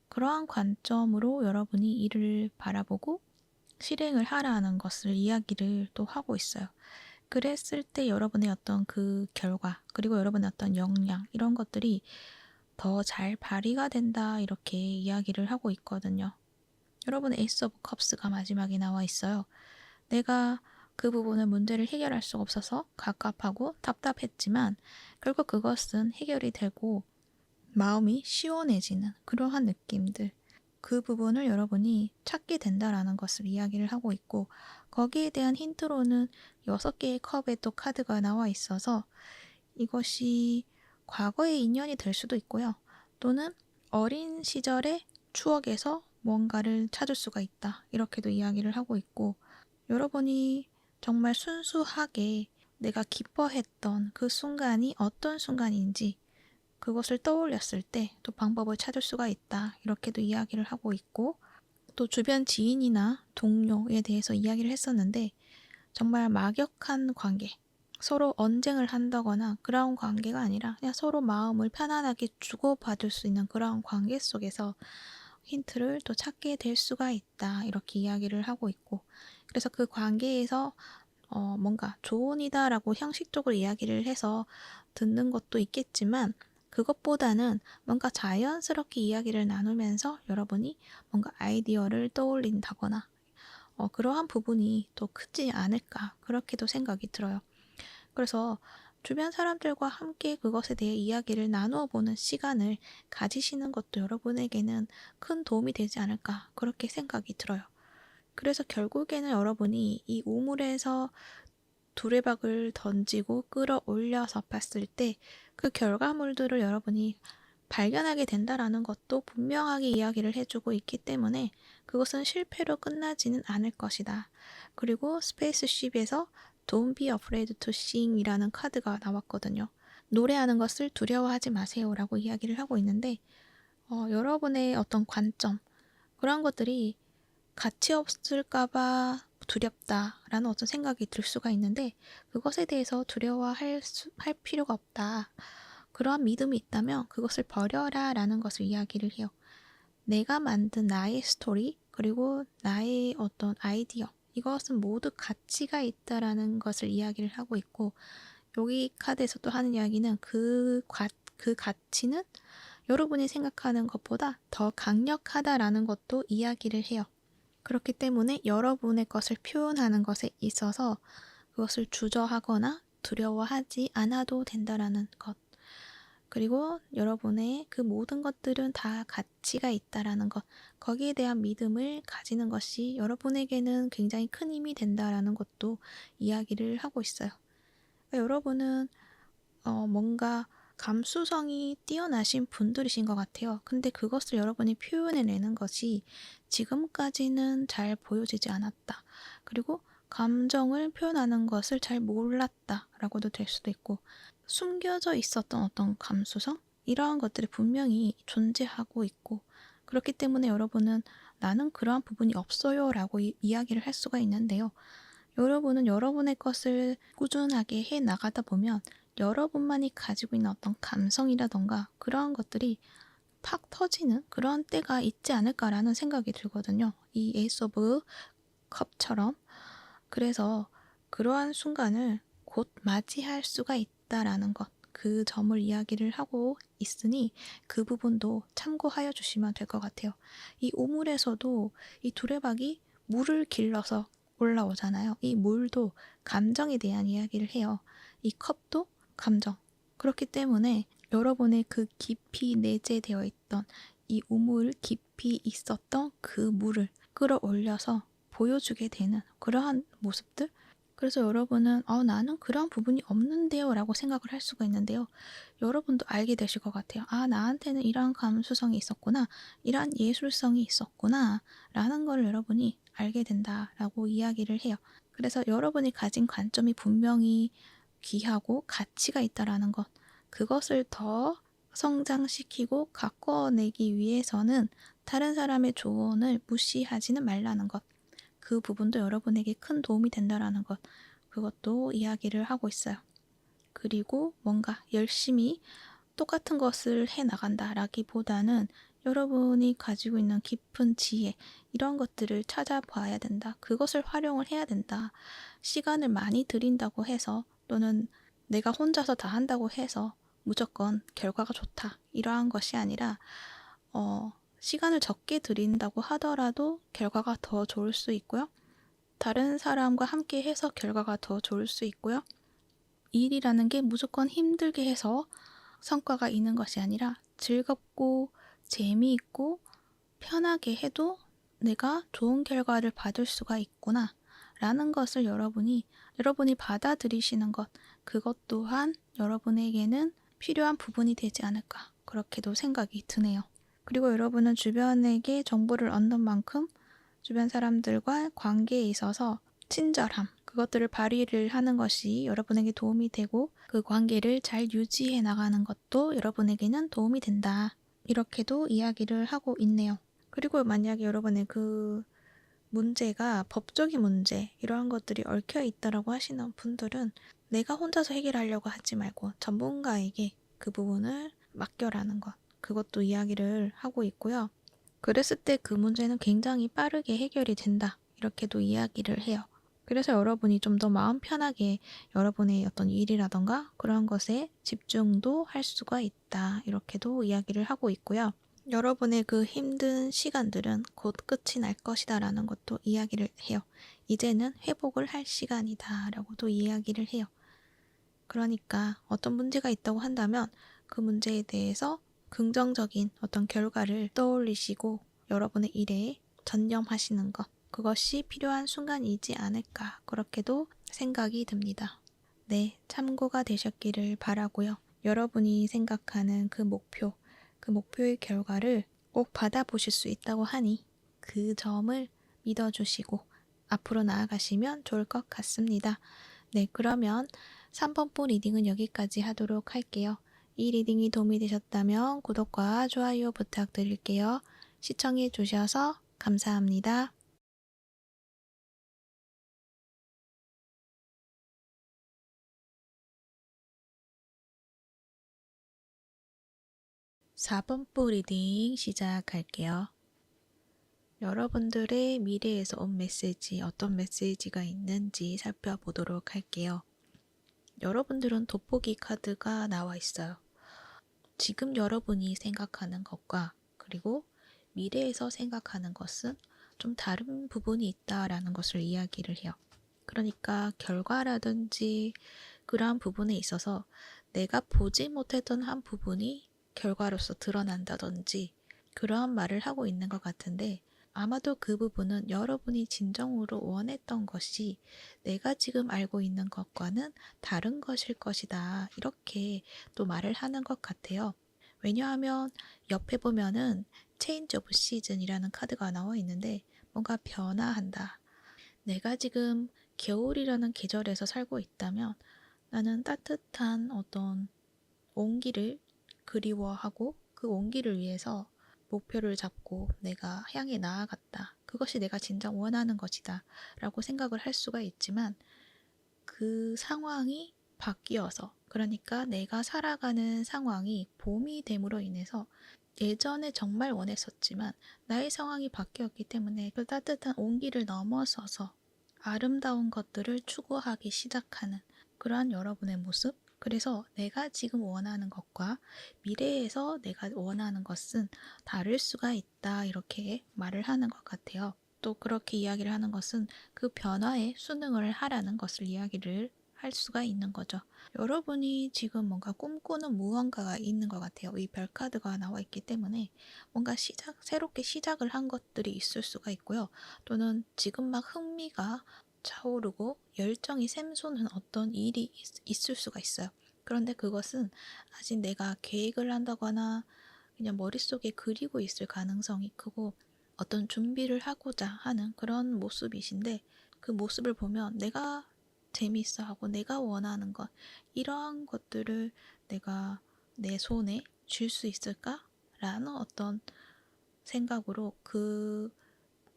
그러한 관점으로 여러분이 일을 바라보고 실행을 하라는 것을 이야기를 또 하고 있어요. 그랬을 때 여러분의 어떤 그 결과, 그리고 여러분의 어떤 역량, 이런 것들이 더 잘 발휘가 된다 이렇게 이야기를 하고 있거든요. 여러분 에이스 오브 컵스가 마지막에 나와 있어요. 내가 그 부분을 문제를 해결할 수가 없어서 갑갑하고 답답했지만 결국 그것은 해결이 되고 마음이 시원해지는 그러한 느낌들, 그 부분을 여러분이 찾게 된다라는 것을 이야기를 하고 있고, 거기에 대한 힌트로는 6개의 컵에 또 카드가 나와 있어서 이것이 과거의 인연이 될 수도 있고요. 또는 어린 시절의 추억에서 뭔가를 찾을 수가 있다. 이렇게도 이야기를 하고 있고, 여러분이 정말 순수하게 내가 기뻐했던 그 순간이 어떤 순간인지 그것을 떠올렸을 때 또 방법을 찾을 수가 있다. 이렇게도 이야기를 하고 있고, 또 주변 지인이나 동료에 대해서 이야기를 했었는데 정말 막역한 관계, 서로 언쟁을 한다거나 그런 관계가 아니라 그냥 서로 마음을 편안하게 주고받을 수 있는 그런 관계 속에서 힌트를 또 찾게 될 수가 있다. 이렇게 이야기를 하고 있고, 그래서 그 관계에서 뭔가 조언이다라고 형식적으로 이야기를 해서 듣는 것도 있겠지만 그것보다는 뭔가 자연스럽게 이야기를 나누면서 여러분이 뭔가 아이디어를 떠올린다거나 그러한 부분이 또 크지 않을까 그렇게도 생각이 들어요. 그래서 주변 사람들과 함께 그것에 대해 이야기를 나누어 보는 시간을 가지시는 것도 여러분에게는 큰 도움이 되지 않을까 그렇게 생각이 들어요. 그래서 결국에는 여러분이 이 우물에서 두레박을 던지고 끌어올려서 봤을 때 그 결과물들을 여러분이 발견하게 된다라는 것도 분명하게 이야기를 해주고 있기 때문에 그것은 실패로 끝나지는 않을 것이다. 그리고 스페이스쉽에서 Don't be afraid to sing 이라는 카드가 나왔거든요. 노래하는 것을 두려워하지 마세요 라고 이야기를 하고 있는데 여러분의 어떤 관점, 그런 것들이 가치 없을까봐 두렵다라는 어떤 생각이 들 수가 있는데 그것에 대해서 할 필요가 없다. 그러한 믿음이 있다면 그것을 버려라 라는 것을 이야기를 해요. 내가 만든 나의 스토리 그리고 나의 어떤 아이디어 이것은 모두 가치가 있다라는 것을 이야기를 하고 있고, 여기 카드에서 또 하는 이야기는 그 가치는 여러분이 생각하는 것보다 더 강력하다라는 것도 이야기를 해요. 그렇기 때문에 여러분의 것을 표현하는 것에 있어서 그것을 주저하거나 두려워하지 않아도 된다라는 것. 그리고 여러분의 그 모든 것들은 다 가치가 있다라는 것. 거기에 대한 믿음을 가지는 것이 여러분에게는 굉장히 큰 힘이 된다라는 것도 이야기를 하고 있어요. 여러분은 뭔가 감수성이 뛰어나신 분들이신 것 같아요. 근데 그것을 여러분이 표현해내는 것이 지금까지는 잘 보여지지 않았다. 그리고 감정을 표현하는 것을 잘 몰랐다라고도 될 수도 있고, 숨겨져 있었던 어떤 감수성? 이러한 것들이 분명히 존재하고 있고, 그렇기 때문에 여러분은 나는 그러한 부분이 없어요 라고 이야기를 할 수가 있는데요. 여러분은 여러분의 것을 꾸준하게 해 나가다 보면 여러분만이 가지고 있는 어떤 감성이라던가 그러한 것들이 팍 터지는 그런 때가 있지 않을까라는 생각이 들거든요. 이 에이스 오브 컵처럼. 그래서 그러한 순간을 곧 맞이할 수가 있다라는 것, 그 점을 이야기를 하고 있으니 그 부분도 참고하여 주시면 될 것 같아요. 이 우물에서도 이 두레박이 물을 길러서 올라오잖아요. 이 물도 감정에 대한 이야기를 해요. 이 컵도 감정. 그렇기 때문에 여러분의 그 깊이 내재되어 있던 이 우물 깊이 있었던 그 물을 끌어올려서 보여주게 되는 그러한 모습들. 그래서 여러분은 나는 그런 부분이 없는데요 라고 생각을 할 수가 있는데요. 여러분도 알게 되실 것 같아요. 나한테는 이러한 감수성이 있었구나, 이러한 예술성이 있었구나 라는 걸 여러분이 알게 된다라고 이야기를 해요. 그래서 여러분이 가진 관점이 분명히 귀하고 가치가 있다라는 것, 그것을 더 성장시키고 가꿔내기 위해서는 다른 사람의 조언을 무시하지는 말라는 것, 그 부분도 여러분에게 큰 도움이 된다라는 것, 그것도 이야기를 하고 있어요. 그리고 뭔가 열심히 똑같은 것을 해 나간다라기보다는 여러분이 가지고 있는 깊은 지혜, 이런 것들을 찾아봐야 된다. 그것을 활용을 해야 된다. 시간을 많이 들인다고 해서, 또는 내가 혼자서 다 한다고 해서 무조건 결과가 좋다, 이러한 것이 아니라 시간을 적게 들인다고 하더라도 결과가 더 좋을 수 있고요. 다른 사람과 함께 해서 결과가 더 좋을 수 있고요. 일이라는 게 무조건 힘들게 해서 성과가 있는 것이 아니라 즐겁고 재미있고 편하게 해도 내가 좋은 결과를 받을 수가 있구나 라는 것을 여러분이 받아들이시는 것, 그것 또한 여러분에게는 필요한 부분이 되지 않을까, 그렇게도 생각이 드네요. 그리고 여러분은 주변에게 정보를 얻는 만큼 주변 사람들과 관계에 있어서 친절함, 그것들을 발휘를 하는 것이 여러분에게 도움이 되고, 그 관계를 잘 유지해 나가는 것도 여러분에게는 도움이 된다, 이렇게도 이야기를 하고 있네요. 그리고 만약에 여러분의 그 문제가 법적인 문제, 이러한 것들이 얽혀 있다라고 하시는 분들은 내가 혼자서 해결하려고 하지 말고 전문가에게 그 부분을 맡겨라는 것, 그것도 이야기를 하고 있고요. 그랬을 때 그 문제는 굉장히 빠르게 해결이 된다, 이렇게도 이야기를 해요. 그래서 여러분이 좀 더 마음 편하게 여러분의 어떤 일이라던가 그런 것에 집중도 할 수가 있다, 이렇게도 이야기를 하고 있고요. 여러분의 그 힘든 시간들은 곧 끝이 날 것이다 라는 것도 이야기를 해요. 이제는 회복을 할 시간이다 라고도 이야기를 해요. 그러니까 어떤 문제가 있다고 한다면 그 문제에 대해서 긍정적인 어떤 결과를 떠올리시고 여러분의 일에 전념하시는 것, 그것이 필요한 순간이지 않을까, 그렇게도 생각이 듭니다. 네, 참고가 되셨기를 바라고요. 여러분이 생각하는 그 목표, 그 목표의 결과를 꼭 받아보실 수 있다고 하니 그 점을 믿어주시고 앞으로 나아가시면 좋을 것 같습니다. 네, 그러면 3번부 리딩은 여기까지 하도록 할게요. 이 리딩이 도움이 되셨다면 구독과 좋아요 부탁드릴게요. 시청해 주셔서 감사합니다. 4번부 리딩 시작할게요. 여러분들의 미래에서 온 메시지, 어떤 메시지가 있는지 살펴보도록 할게요. 여러분들은 돋보기 카드가 나와 있어요. 지금 여러분이 생각하는 것과 그리고 미래에서 생각하는 것은 좀 다른 부분이 있다라는 것을 이야기를 해요. 그러니까 결과라든지 그러한 부분에 있어서 내가 보지 못했던 한 부분이 결과로서 드러난다든지 그러한 말을 하고 있는 것 같은데, 아마도 그 부분은 여러분이 진정으로 원했던 것이 내가 지금 알고 있는 것과는 다른 것일 것이다, 이렇게 또 말을 하는 것 같아요. 왜냐하면 옆에 보면은 체인지 오브 시즌이라는 카드가 나와 있는데 뭔가 변화한다. 내가 지금 겨울이라는 계절에서 살고 있다면 나는 따뜻한 어떤 온기를 그리워하고 그 온기를 위해서 목표를 잡고 내가 향해 나아갔다. 그것이 내가 진정 원하는 것이다 라고 생각을 할 수가 있지만, 그 상황이 바뀌어서, 그러니까 내가 살아가는 상황이 봄이 됨으로 인해서 예전에 정말 원했었지만 나의 상황이 바뀌었기 때문에 그 따뜻한 온기를 넘어서서 아름다운 것들을 추구하기 시작하는 그러한 여러분의 모습. 그래서 내가 지금 원하는 것과 미래에서 내가 원하는 것은 다를 수가 있다. 이렇게 말을 하는 것 같아요. 또 그렇게 이야기를 하는 것은 그 변화에 순응을 하라는 것을 이야기를 할 수가 있는 거죠. 여러분이 지금 뭔가 꿈꾸는 무언가가 있는 것 같아요. 이 별카드가 나와 있기 때문에 뭔가 새롭게 시작을 한 것들이 있을 수가 있고요. 또는 지금 막 흥미가 차오르고 열정이 샘솟는 어떤 일이 있을 수가 있어요. 그런데 그것은 아직 내가 계획을 한다거나 그냥 머릿속에 그리고 있을 가능성이 크고 어떤 준비를 하고자 하는 그런 모습이신데 그 모습을 보면 내가 재미있어 하고 내가 원하는 것 이러한 것들을 내가 내 손에 쥘 수 있을까? 라는 어떤 생각으로 그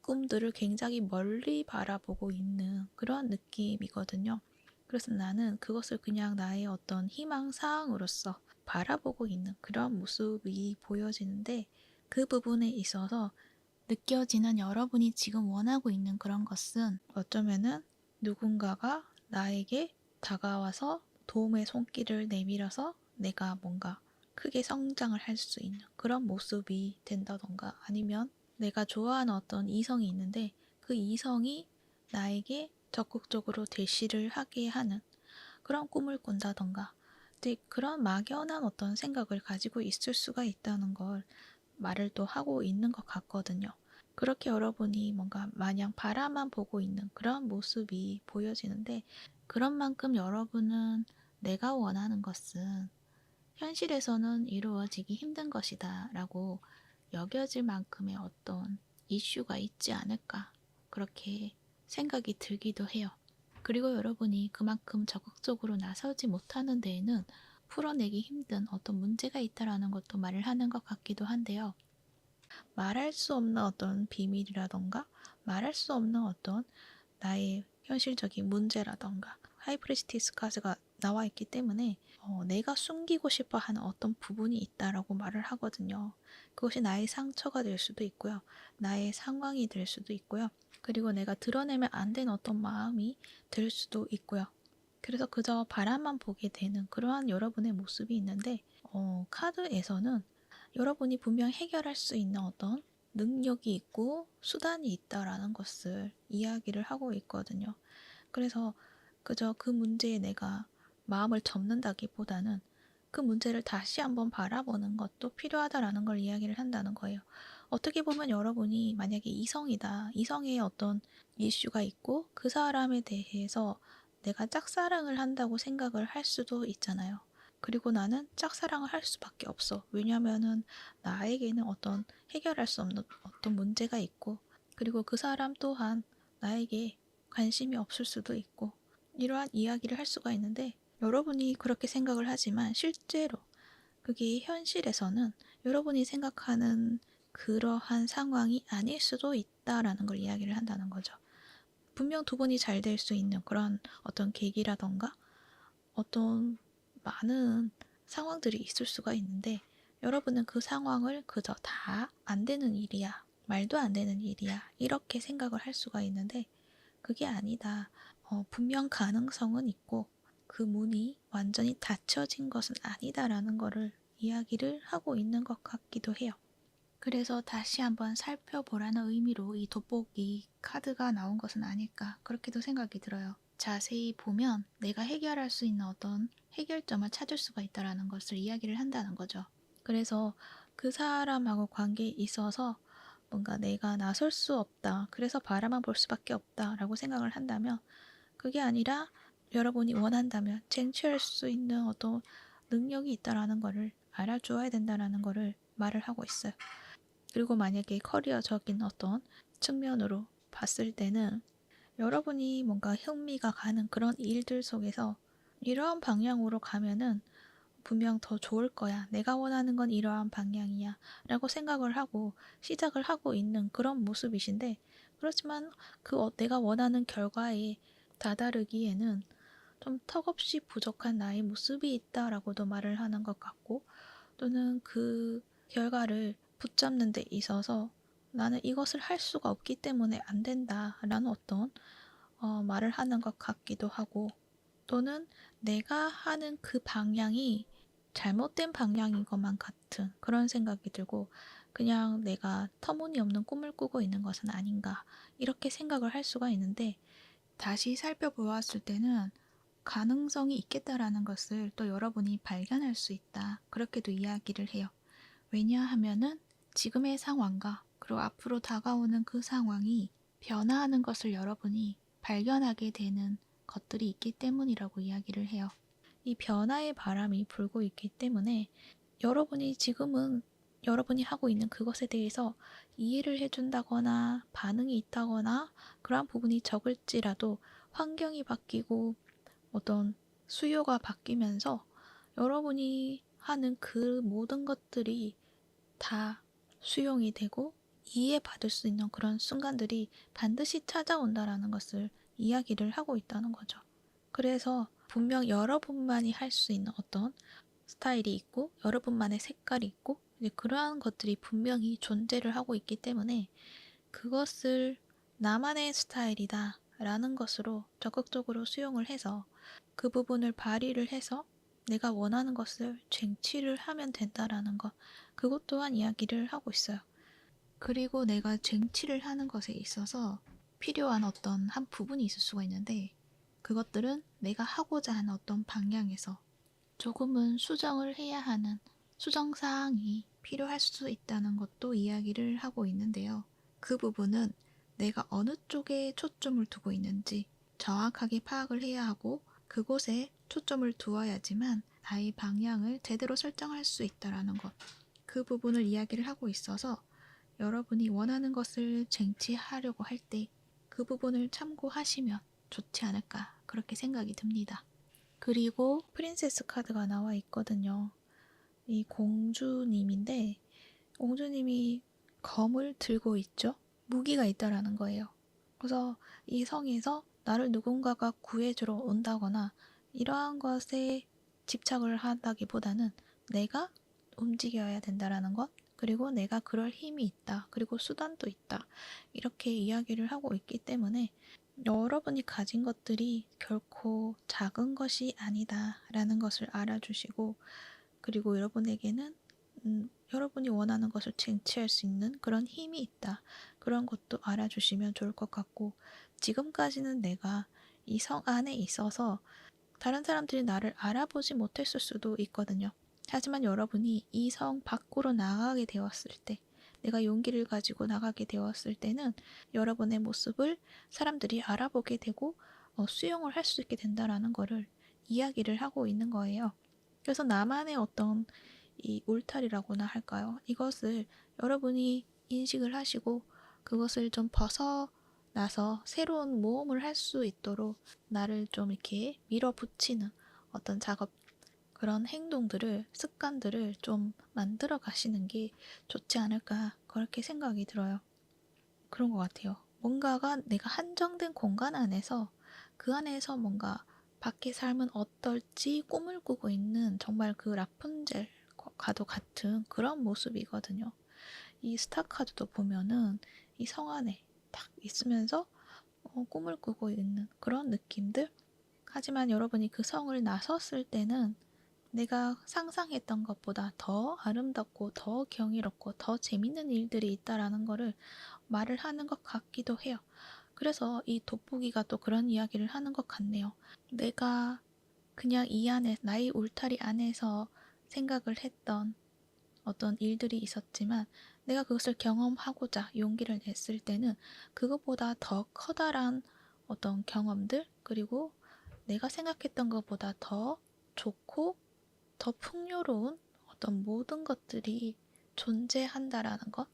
꿈들을 굉장히 멀리 바라보고 있는 그런 느낌이거든요. 그래서 나는 그것을 그냥 나의 어떤 희망사항으로서 바라보고 있는 그런 모습이 보여지는데 그 부분에 있어서 느껴지는 여러분이 지금 원하고 있는 그런 것은 어쩌면은 누군가가 나에게 다가와서 도움의 손길을 내밀어서 내가 뭔가 크게 성장을 할 수 있는 그런 모습이 된다던가 아니면 내가 좋아하는 어떤 이성이 있는데 그 이성이 나에게 적극적으로 대시를 하게 하는 그런 꿈을 꾼다던가 근데 그런 막연한 어떤 생각을 가지고 있을 수가 있다는 걸 말을 또 하고 있는 것 같거든요. 그렇게 여러분이 뭔가 마냥 바라만 보고 있는 그런 모습이 보여지는데 그런 만큼 여러분은 내가 원하는 것은 현실에서는 이루어지기 힘든 것이다 라고 여겨질 만큼의 어떤 이슈가 있지 않을까 그렇게 생각이 들기도 해요. 그리고 여러분이 그만큼 적극적으로 나서지 못하는 데에는 풀어내기 힘든 어떤 문제가 있다라는 것도 말을 하는 것 같기도 한데요. 말할 수 없는 어떤 비밀이라던가 말할 수 없는 어떤 나의 현실적인 문제라던가 하이프리스티스 카드가 나와 있기 때문에 내가 숨기고 싶어 하는 어떤 부분이 있다라고 말을 하거든요. 그것이 나의 상처가 될 수도 있고요. 나의 상황이 될 수도 있고요. 그리고 내가 드러내면 안 되는 어떤 마음이 들 수도 있고요. 그래서 그저 바람만 보게 되는 그러한 여러분의 모습이 있는데 카드에서는 여러분이 분명 해결할 수 있는 어떤 능력이 있고 수단이 있다라는 것을 이야기를 하고 있거든요. 그래서 그저 그 문제에 내가 마음을 접는다기보다는 그 문제를 다시 한번 바라보는 것도 필요하다라는 걸 이야기를 한다는 거예요. 어떻게 보면 여러분이 만약에 이성이다. 이성의 어떤 이슈가 있고 그 사람에 대해서 내가 짝사랑을 한다고 생각을 할 수도 있잖아요. 그리고 나는 짝사랑을 할 수밖에 없어. 왜냐면은 나에게는 어떤 해결할 수 없는 어떤 문제가 있고 그리고 그 사람 또한 나에게 관심이 없을 수도 있고 이러한 이야기를 할 수가 있는데 여러분이 그렇게 생각을 하지만 실제로 그게 현실에서는 여러분이 생각하는 그러한 상황이 아닐 수도 있다라는 걸 이야기를 한다는 거죠. 분명 두 분이 잘 될 수 있는 그런 어떤 계기라던가 어떤 많은 상황들이 있을 수가 있는데 여러분은 그 상황을 그저 다 안 되는 일이야. 말도 안 되는 일이야. 이렇게 생각을 할 수가 있는데 그게 아니다. 분명 가능성은 있고 그 문이 완전히 닫혀진 것은 아니다라는 거를 이야기를 하고 있는 것 같기도 해요. 그래서 다시 한번 살펴보라는 의미로 이 돋보기 카드가 나온 것은 아닐까 그렇게도 생각이 들어요. 자세히 보면 내가 해결할 수 있는 어떤 해결점을 찾을 수가 있다는 것을 이야기를 한다는 거죠. 그래서 그 사람하고 관계에 있어서 뭔가 내가 나설 수 없다. 그래서 바라만 볼 수밖에 없다라고 생각을 한다면 그게 아니라 여러분이 원한다면 쟁취할 수 있는 어떤 능력이 있다라는 거를 알아주어야 된다라는 거를 말을 하고 있어요. 그리고 만약에 커리어적인 어떤 측면으로 봤을 때는 여러분이 뭔가 흥미가 가는 그런 일들 속에서 이러한 방향으로 가면은 분명 더 좋을 거야. 내가 원하는 건 이러한 방향이야. 라고 생각을 하고 시작을 하고 있는 그런 모습이신데 그렇지만 내가 원하는 결과에 다다르기에는 좀 턱없이 부족한 나의 모습이 있다라고도 말을 하는 것 같고 또는 그 결과를 붙잡는 데 있어서 나는 이것을 할 수가 없기 때문에 안 된다라는 어떤 말을 하는 것 같기도 하고, 또는 내가 하는 그 방향이 잘못된 방향인 것만 같은 그런 생각이 들고, 그냥 내가 터무니없는 꿈을 꾸고 있는 것은 아닌가 이렇게 생각을 할 수가 있는데, 다시 살펴보았을 때는 가능성이 있겠다라는 것을 또 여러분이 발견할 수 있다, 그렇게도 이야기를 해요. 왜냐하면은 지금의 상황과 그리고 앞으로 다가오는 그 상황이 변화하는 것을 여러분이 발견하게 되는 것들이 있기 때문이라고 이야기를 해요. 이 변화의 바람이 불고 있기 때문에 여러분이 지금은 여러분이 하고 있는 그것에 대해서 이해를 해준다거나 반응이 있다거나 그러한 부분이 적을지라도, 환경이 바뀌고 어떤 수요가 바뀌면서 여러분이 하는 그 모든 것들이 다 수용이 되고 이해받을 수 있는 그런 순간들이 반드시 찾아온다라는 것을 이야기를 하고 있다는 거죠. 그래서 분명 여러분만이 할 수 있는 어떤 스타일이 있고 여러분만의 색깔이 있고 이제 그러한 것들이 분명히 존재를 하고 있기 때문에, 그것을 나만의 스타일이다 라는 것으로 적극적으로 수용을 해서 그 부분을 발휘를 해서 내가 원하는 것을 쟁취를 하면 된다라는 것, 그것 또한 이야기를 하고 있어요. 그리고 내가 쟁취를 하는 것에 있어서 필요한 어떤 한 부분이 있을 수가 있는데, 그것들은 내가 하고자 하는 어떤 방향에서 조금은 수정을 해야 하는 수정사항이 필요할 수 있다는 것도 이야기를 하고 있는데요. 그 부분은 내가 어느 쪽에 초점을 두고 있는지 정확하게 파악을 해야 하고, 그곳에 초점을 두어야지만 나의 방향을 제대로 설정할 수 있다는 것, 그 부분을 이야기를 하고 있어서 여러분이 원하는 것을 쟁취하려고 할 때 그 부분을 참고하시면 좋지 않을까, 그렇게 생각이 듭니다. 그리고 프린세스 카드가 나와 있거든요. 이 공주님인데, 공주님이 검을 들고 있죠. 무기가 있다라는 거예요. 그래서 이 성에서 나를 누군가가 구해주러 온다거나 이러한 것에 집착을 하다기보다는 내가 움직여야 된다라는 것, 그리고 내가 그럴 힘이 있다, 그리고 수단도 있다, 이렇게 이야기를 하고 있기 때문에 여러분이 가진 것들이 결코 작은 것이 아니다라는 것을 알아주시고, 그리고 여러분에게는 여러분이 원하는 것을 쟁취할 수 있는 그런 힘이 있다, 그런 것도 알아주시면 좋을 것 같고, 지금까지는 내가 이 성 안에 있어서 다른 사람들이 나를 알아보지 못했을 수도 있거든요. 하지만 여러분이 이 성 밖으로 나가게 되었을 때, 내가 용기를 가지고 나가게 되었을 때는 여러분의 모습을 사람들이 알아보게 되고 수용을 할 수 있게 된다라는 거를 이야기를 하고 있는 거예요. 그래서 나만의 어떤 이 울타리라고나 할까요? 이것을 여러분이 인식을 하시고 그것을 좀 벗어나서 새로운 모험을 할 수 있도록 나를 좀 이렇게 밀어붙이는 어떤 작업, 그런 행동들을, 습관들을 좀 만들어 가시는 게 좋지 않을까, 그렇게 생각이 들어요. 그런 것 같아요. 뭔가가 내가 한정된 공간 안에서 그 안에서 뭔가 밖의 삶은 어떨지 꿈을 꾸고 있는 정말 그 라푼젤과도 같은 그런 모습이거든요. 이 스타 카드도 보면은 이 성 안에 딱 있으면서 꿈을 꾸고 있는 그런 느낌들? 하지만 여러분이 그 성을 나섰을 때는 내가 상상했던 것보다 더 아름답고 더 경이롭고 더 재밌는 일들이 있다라는 거를 말을 하는 것 같기도 해요. 그래서 이 돋보기가 또 그런 이야기를 하는 것 같네요. 내가 그냥 이 안에, 나의 울타리 안에서 생각을 했던 어떤 일들이 있었지만 내가 그것을 경험하고자 용기를 냈을 때는 그것보다 더 커다란 어떤 경험들, 그리고 내가 생각했던 것보다 더 좋고 더 풍요로운 어떤 모든 것들이 존재한다라는 것,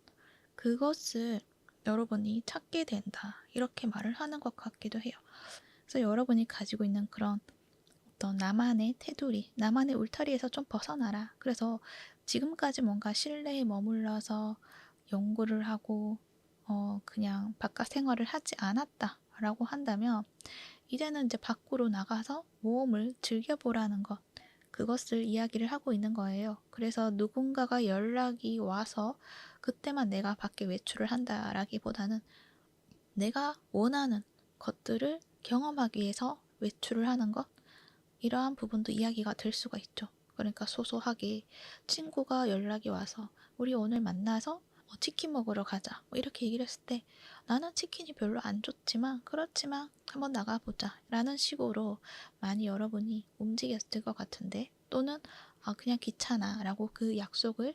그것을 여러분이 찾게 된다, 이렇게 말을 하는 것 같기도 해요. 그래서 여러분이 가지고 있는 그런 어떤 나만의 테두리, 나만의 울타리에서 좀 벗어나라. 그래서 지금까지 뭔가 실내에 머물러서 연구를 하고 그냥 바깥 생활을 하지 않았다라고 한다면, 이제는 이제 밖으로 나가서 모험을 즐겨보라는 것, 그것을 이야기를 하고 있는 거예요. 그래서 누군가가 연락이 와서 그때만 내가 밖에 외출을 한다라기보다는 내가 원하는 것들을 경험하기 위해서 외출을 하는 것, 이러한 부분도 이야기가 될 수가 있죠. 그러니까 소소하게 친구가 연락이 와서 우리 오늘 만나서 치킨 먹으러 가자 이렇게 얘기를 했을 때 나는 치킨이 별로 안 좋지만 그렇지만 한번 나가보자 라는 식으로 많이 여러분이 움직였을 것 같은데, 또는 그냥 귀찮아 라고 그 약속을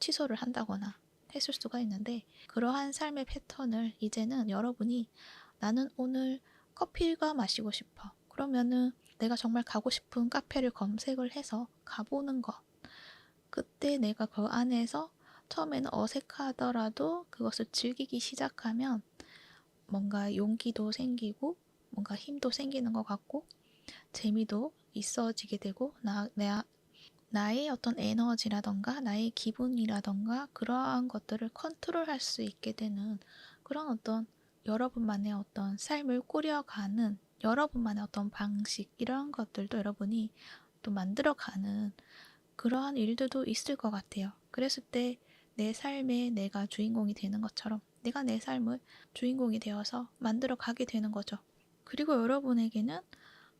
취소를 한다거나 했을 수가 있는데, 그러한 삶의 패턴을 이제는 여러분이 나는 오늘 커피가 마시고 싶어. 그러면은 내가 정말 가고 싶은 카페를 검색을 해서 가보는 것. 그때 내가 그 안에서 처음에는 어색하더라도 그것을 즐기기 시작하면 뭔가 용기도 생기고 뭔가 힘도 생기는 것 같고 재미도 있어지게 되고 나의 어떤 에너지라던가 나의 기분이라던가 그러한 것들을 컨트롤할 수 있게 되는 그런 어떤 여러분만의 어떤 삶을 꾸려가는 여러분만의 어떤 방식, 이러한 것들도 여러분이 또 만들어가는 그러한 일들도 있을 것 같아요. 그랬을 때 내 삶에 내가 주인공이 되는 것처럼 내가 내 삶을 주인공이 되어서 만들어 가게 되는 거죠. 그리고 여러분에게는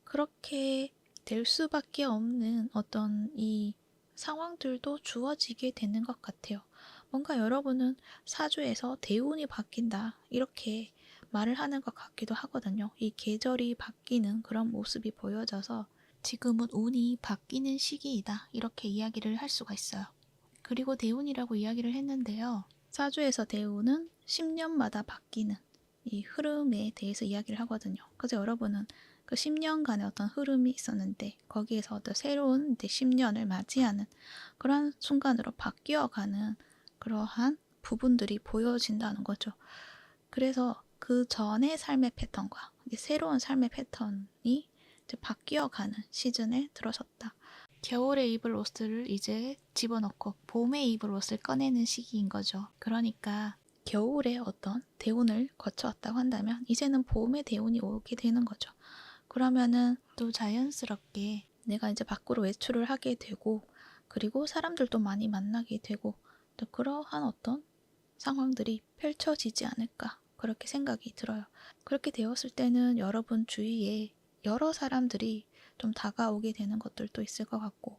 그렇게 될 수밖에 없는 어떤 이 상황들도 주어지게 되는 것 같아요. 뭔가 여러분은 사주에서 대운이 바뀐다 이렇게 말을 하는 것 같기도 하거든요. 이 계절이 바뀌는 그런 모습이 보여져서 지금은 운이 바뀌는 시기이다 이렇게 이야기를 할 수가 있어요. 그리고 대운이라고 이야기를 했는데요. 사주에서 대운은 10년마다 바뀌는 이 흐름에 대해서 이야기를 하거든요. 그래서 여러분은 그 10년간의 어떤 흐름이 있었는데 거기에서 어떤 새로운 10년을 맞이하는 그런 순간으로 바뀌어가는 그러한 부분들이 보여진다는 거죠. 그래서 그 전의 삶의 패턴과 새로운 삶의 패턴이 이제 바뀌어가는 시즌에 들어섰다. 겨울에 입을 옷을 이제 집어넣고 봄에 입을 옷을 꺼내는 시기인 거죠. 그러니까 겨울에 어떤 대운을 거쳐왔다고 한다면 이제는 봄에 대운이 오게 되는 거죠. 그러면은 또 자연스럽게 내가 이제 밖으로 외출을 하게 되고 그리고 사람들도 많이 만나게 되고 또 그러한 어떤 상황들이 펼쳐지지 않을까 그렇게 생각이 들어요. 그렇게 되었을 때는 여러분 주위에 여러 사람들이 좀 다가오게 되는 것들도 있을 것 같고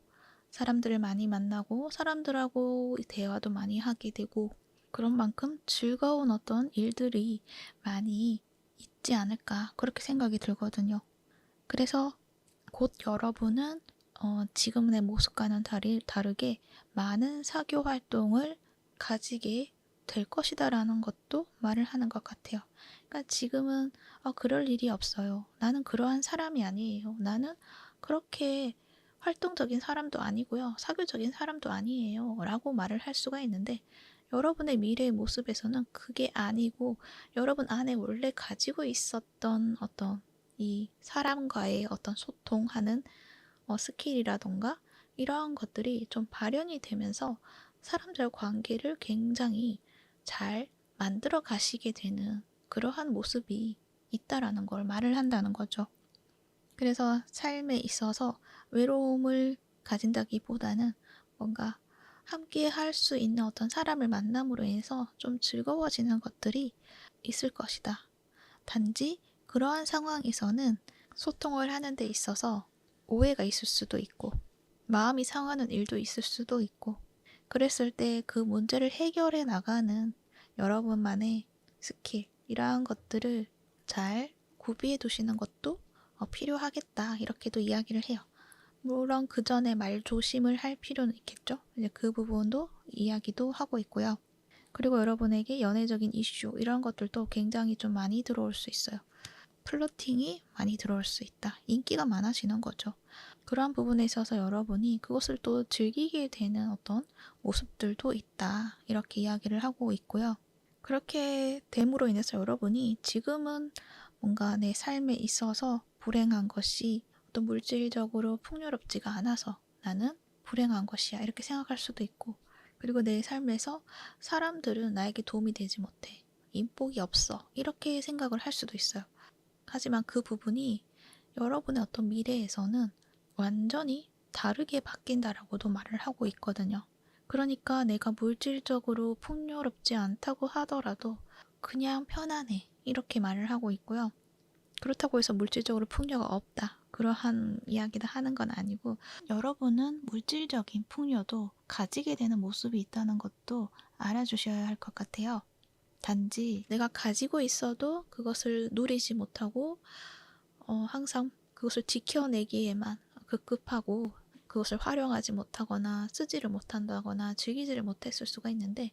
사람들을 많이 만나고 사람들하고 대화도 많이 하게 되고 그런 만큼 즐거운 어떤 일들이 많이 있지 않을까 그렇게 생각이 들거든요. 그래서 곧 여러분은 지금의 모습과는 다르게 많은 사교 활동을 가지게 될 것이다 라는 것도 말을 하는 것 같아요. 그러니까 지금은 그럴 일이 없어요. 나는 그러한 사람이 아니에요. 나는 그렇게 활동적인 사람도 아니고요. 사교적인 사람도 아니에요. 라고 말을 할 수가 있는데 여러분의 미래의 모습에서는 그게 아니고 여러분 안에 원래 가지고 있었던 어떤 이 사람과의 어떤 소통하는 스킬이라던가 이러한 것들이 좀 발현이 되면서 사람들 관계를 굉장히 잘 만들어 가시게 되는 그러한 모습이 있다라는 걸 말을 한다는 거죠. 그래서 삶에 있어서 외로움을 가진다기보다는 뭔가 함께 할 수 있는 어떤 사람을 만남으로 인해서 좀 즐거워지는 것들이 있을 것이다. 단지 그러한 상황에서는 소통을 하는 데 있어서 오해가 있을 수도 있고 마음이 상하는 일도 있을 수도 있고 그랬을 때 그 문제를 해결해 나가는 여러분만의 스킬 이러한 것들을 잘 구비해 두시는 것도 필요하겠다 이렇게도 이야기를 해요. 물론 그 전에 말 조심을 할 필요는 있겠죠. 이제 그 부분도 이야기도 하고 있고요. 그리고 여러분에게 연애적인 이슈 이런 것들도 굉장히 좀 많이 들어올 수 있어요. 플러팅이 많이 들어올 수 있다. 인기가 많아지는 거죠. 그러한 부분에 있어서 여러분이 그것을 또 즐기게 되는 어떤 모습들도 있다. 이렇게 이야기를 하고 있고요. 그렇게 됨으로 인해서 여러분이 지금은 뭔가 내 삶에 있어서 불행한 것이 어떤 물질적으로 풍요롭지가 않아서 나는 불행한 것이야 이렇게 생각할 수도 있고 그리고 내 삶에서 사람들은 나에게 도움이 되지 못해 인복이 없어 이렇게 생각을 할 수도 있어요. 하지만 그 부분이 여러분의 어떤 미래에서는 완전히 다르게 바뀐다라고도 말을 하고 있거든요. 그러니까 내가 물질적으로 풍요롭지 않다고 하더라도 그냥 편안해 이렇게 말을 하고 있고요. 그렇다고 해서 물질적으로 풍요가 없다, 그러한 이야기를 하는 건 아니고, 여러분은 물질적인 풍요도 가지게 되는 모습이 있다는 것도 알아주셔야 할 것 같아요. 단지 내가 가지고 있어도 그것을 누리지 못하고 항상 그것을 지켜내기에만 급급하고 그것을 활용하지 못하거나 쓰지를 못한다거나 즐기지를 못했을 수가 있는데,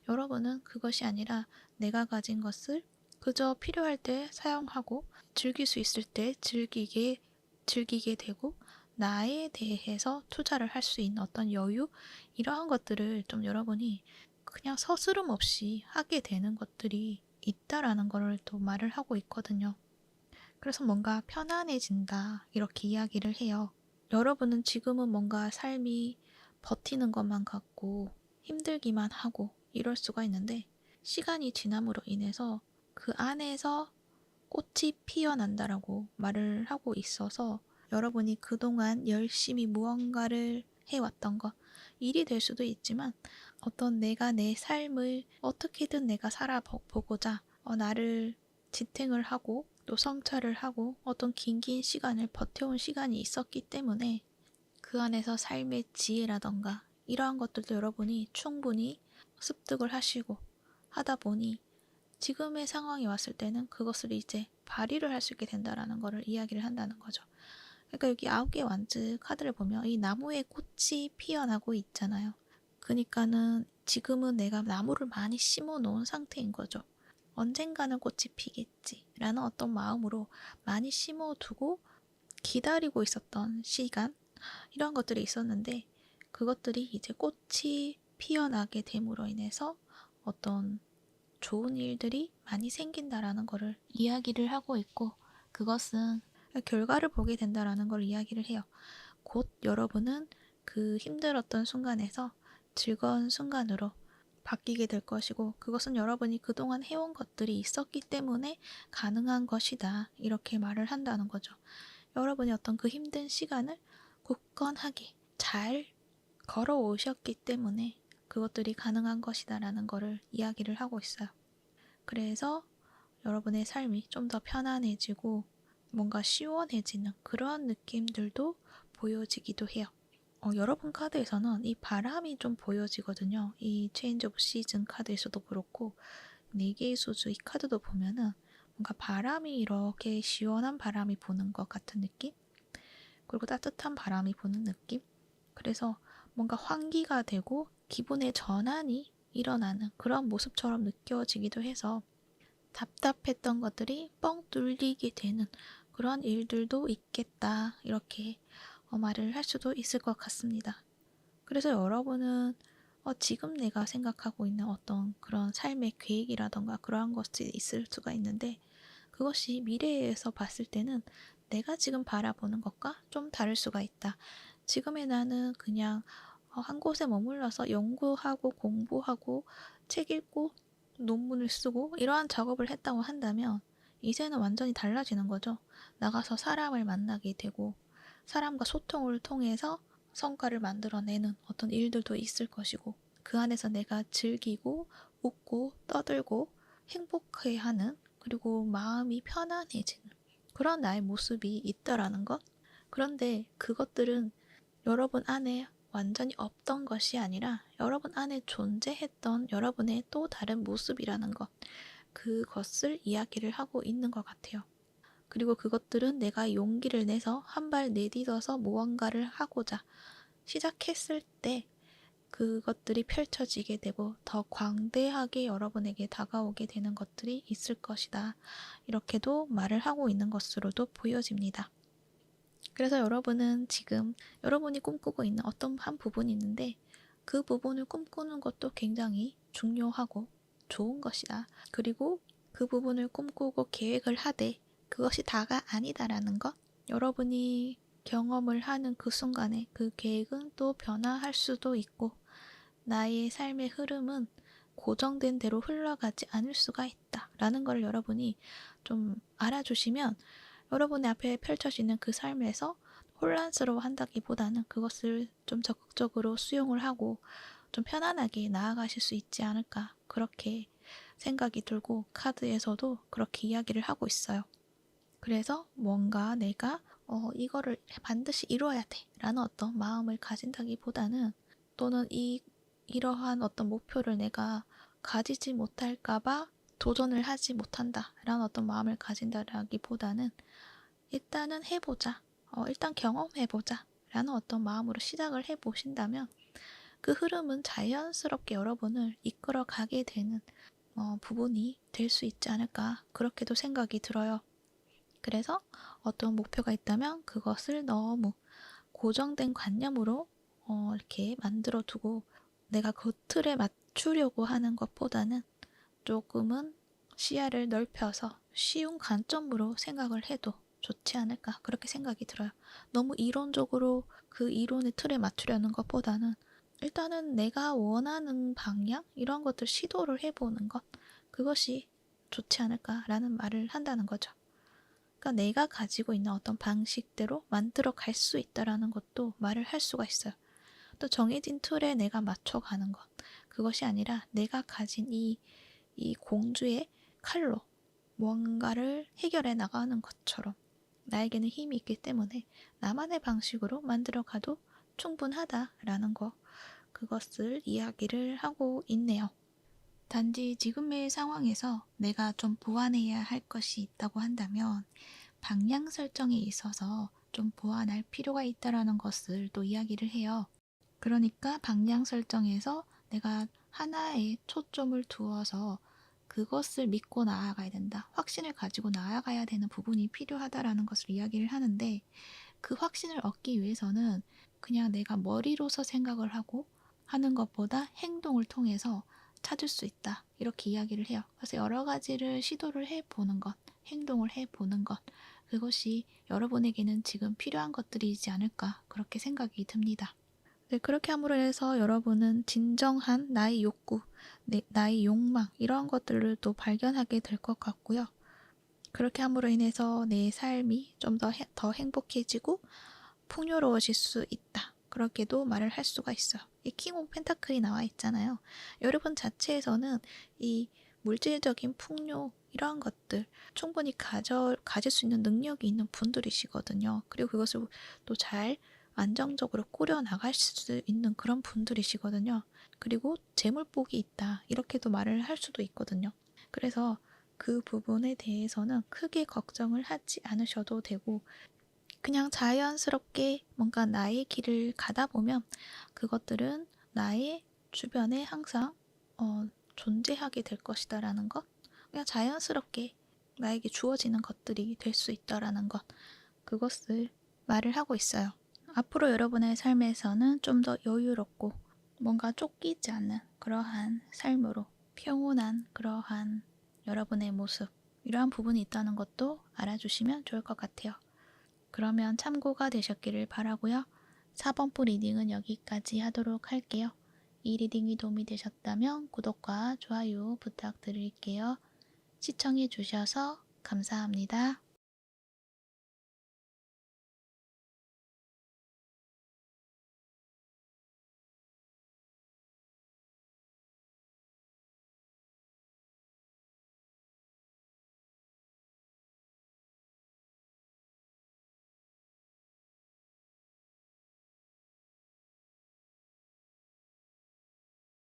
여러분은 그것이 아니라 내가 가진 것을 그저 필요할 때 사용하고 즐길 수 있을 때 즐기게 되고, 나에 대해서 투자를 할 수 있는 어떤 여유, 이러한 것들을 좀 여러분이 그냥 서스름 없이 하게 되는 것들이 있다라는 거를 또 말을 하고 있거든요. 그래서 뭔가 편안해진다, 이렇게 이야기를 해요. 여러분은 지금은 뭔가 삶이 버티는 것만 같고 힘들기만 하고 이럴 수가 있는데, 시간이 지남으로 인해서 그 안에서 꽃이 피어난다라고 말을 하고 있어서, 여러분이 그동안 열심히 무언가를 해왔던 것, 일이 될 수도 있지만 어떤 내가 내 삶을 어떻게든 내가 살아보고자 나를 지탱을 하고 또 성찰을 하고 어떤 긴 시간을 버텨온 시간이 있었기 때문에, 그 안에서 삶의 지혜라던가 이러한 것들도 여러분이 충분히 습득을 하시고 하다 보니 지금의 상황이 왔을 때는 그것을 이제 발휘를 할 수 있게 된다라는 것을 이야기를 한다는 거죠. 그러니까 여기 9개 완즈 카드를 보면 이 나무에 꽃이 피어나고 있잖아요. 그러니까는 지금은 내가 나무를 많이 심어 놓은 상태인 거죠. 언젠가는 꽃이 피겠지라는 어떤 마음으로 많이 심어두고 기다리고 있었던 시간, 이런 것들이 있었는데, 그것들이 이제 꽃이 피어나게 됨으로 인해서 어떤 좋은 일들이 많이 생긴다라는 것을 이야기를 하고 있고, 그것은 결과를 보게 된다라는 걸 이야기를 해요. 곧 여러분은 그 힘들었던 순간에서 즐거운 순간으로 바뀌게 될 것이고, 그것은 여러분이 그동안 해온 것들이 있었기 때문에 가능한 것이다, 이렇게 말을 한다는 거죠. 여러분이 어떤 그 힘든 시간을 굳건하게 잘 걸어오셨기 때문에 그것들이 가능한 것이다 라는 것을 이야기를 하고 있어요. 그래서 여러분의 삶이 좀 더 편안해지고 뭔가 시원해지는 그러한 느낌들도 보여지기도 해요. 여러분 카드에서는 이 바람이 좀 보여지거든요. 이 체인지 오브 시즌 카드에서도 그렇고 4개의 수주 이 카드도 보면은 뭔가 바람이 이렇게 시원한 바람이 부는 것 같은 느낌? 그리고 따뜻한 바람이 부는 느낌? 그래서 뭔가 환기가 되고 기분의 전환이 일어나는 그런 모습처럼 느껴지기도 해서, 답답했던 것들이 뻥 뚫리게 되는 그런 일들도 있겠다, 이렇게 말을 할 수도 있을 것 같습니다. 그래서 여러분은 지금 내가 생각하고 있는 어떤 그런 삶의 계획이라던가 그러한 것이 있을 수가 있는데, 그것이 미래에서 봤을 때는 내가 지금 바라보는 것과 좀 다를 수가 있다. 지금의 나는 그냥 한 곳에 머물러서 연구하고 공부하고 책 읽고 논문을 쓰고 이러한 작업을 했다고 한다면, 이제는 완전히 달라지는 거죠. 나가서 사람을 만나게 되고 사람과 소통을 통해서 성과를 만들어내는 어떤 일들도 있을 것이고, 그 안에서 내가 즐기고 웃고 떠들고 행복해하는, 그리고 마음이 편안해지는 그런 나의 모습이 있다라는 것. 그런데 그것들은 여러분 안에 완전히 없던 것이 아니라 여러분 안에 존재했던 여러분의 또 다른 모습이라는 것, 그것을 이야기를 하고 있는 것 같아요. 그리고 그것들은 내가 용기를 내서 한 발 내딛어서 무언가를 하고자 시작했을 때 그것들이 펼쳐지게 되고 더 광대하게 여러분에게 다가오게 되는 것들이 있을 것이다, 이렇게도 말을 하고 있는 것으로도 보여집니다. 그래서 여러분은 지금 여러분이 꿈꾸고 있는 어떤 한 부분이 있는데, 그 부분을 꿈꾸는 것도 굉장히 중요하고 좋은 것이다. 그리고 그 부분을 꿈꾸고 계획을 하되 그것이 다가 아니다라는 것, 여러분이 경험을 하는 그 순간에 그 계획은 또 변화할 수도 있고, 나의 삶의 흐름은 고정된 대로 흘러가지 않을 수가 있다 라는 걸 여러분이 좀 알아주시면, 여러분의 앞에 펼쳐지는 그 삶에서 혼란스러워 한다기보다는 그것을 좀 적극적으로 수용을 하고 좀 편안하게 나아가실 수 있지 않을까, 그렇게 생각이 들고 카드에서도 그렇게 이야기를 하고 있어요. 그래서 뭔가 내가 이거를 반드시 이뤄야 돼 라는 어떤 마음을 가진다기보다는, 또는 이러한 어떤 목표를 내가 가지지 못할까 봐 도전을 하지 못한다 라는 어떤 마음을 가진다라기보다는, 일단은 해보자, 일단 경험해보자 라는 어떤 마음으로 시작을 해보신다면 그 흐름은 자연스럽게 여러분을 이끌어 가게 되는 부분이 될 수 있지 않을까, 그렇게도 생각이 들어요. 그래서 어떤 목표가 있다면 그것을 너무 고정된 관념으로 이렇게 만들어 두고 내가 그 틀에 맞추려고 하는 것보다는 조금은 시야를 넓혀서 쉬운 관점으로 생각을 해도 좋지 않을까, 그렇게 생각이 들어요. 너무 이론적으로 그 이론의 틀에 맞추려는 것보다는 일단은 내가 원하는 방향 이런 것들 시도를 해보는 것, 그것이 좋지 않을까라는 말을 한다는 거죠. 그러니까 내가 가지고 있는 어떤 방식대로 만들어 갈 수 있다라는 것도 말을 할 수가 있어요. 또 정해진 틀에 내가 맞춰가는 것, 그것이 아니라 내가 가진 이 공주의 칼로 뭔가를 해결해 나가는 것처럼 나에게는 힘이 있기 때문에 나만의 방식으로 만들어 가도 충분하다라는 거, 그것을 이야기를 하고 있네요. 단지 지금의 상황에서 내가 좀 보완해야 할 것이 있다고 한다면 방향 설정에 있어서 좀 보완할 필요가 있다라는 것을 또 이야기를 해요. 그러니까 방향 설정에서 내가 하나에 초점을 두어서 그것을 믿고 나아가야 된다, 확신을 가지고 나아가야 되는 부분이 필요하다라는 것을 이야기를 하는데, 그 확신을 얻기 위해서는 그냥 내가 머리로서 생각을 하고 하는 것보다 행동을 통해서 찾을 수 있다, 이렇게 이야기를 해요. 그래서 여러 가지를 시도를 해보는 것, 행동을 해보는 것, 그것이 여러분에게는 지금 필요한 것들이지 않을까, 그렇게 생각이 듭니다. 네, 그렇게 함으로 해서 여러분은 진정한 나의 욕구, 나의 욕망 이러한 것들을 또 발견하게 될 것 같고요. 그렇게 함으로 인해서 내 삶이 좀 더 행복해지고 풍요로워질 수 있다, 그렇게도 말을 할 수가 있어요. 이 킹 오브 펜타클이 나와 있잖아요. 여러분 자체에서는 이 물질적인 풍요 이러한 것들 충분히 가질 수 있는 능력이 있는 분들이시거든요. 그리고 그것을 또 잘 안정적으로 꾸려 나갈 수 있는 그런 분들이시거든요. 그리고 재물복이 있다, 이렇게도 말을 할 수도 있거든요. 그래서 그 부분에 대해서는 크게 걱정을 하지 않으셔도 되고, 그냥 자연스럽게 뭔가 나의 길을 가다 보면 그것들은 나의 주변에 항상 존재하게 될 것이다라는 것, 그냥 자연스럽게 나에게 주어지는 것들이 될 수 있다라는 것, 그것을 말을 하고 있어요. 앞으로 여러분의 삶에서는 좀 더 여유롭고 뭔가 쫓기지 않는 그러한 삶으로 평온한 그러한 여러분의 모습, 이러한 부분이 있다는 것도 알아주시면 좋을 것 같아요. 그러면 참고가 되셨기를 바라고요. 4번부 리딩은 여기까지 하도록 할게요. 이 리딩이 도움이 되셨다면 구독과 좋아요 부탁드릴게요. 시청해 주셔서 감사합니다.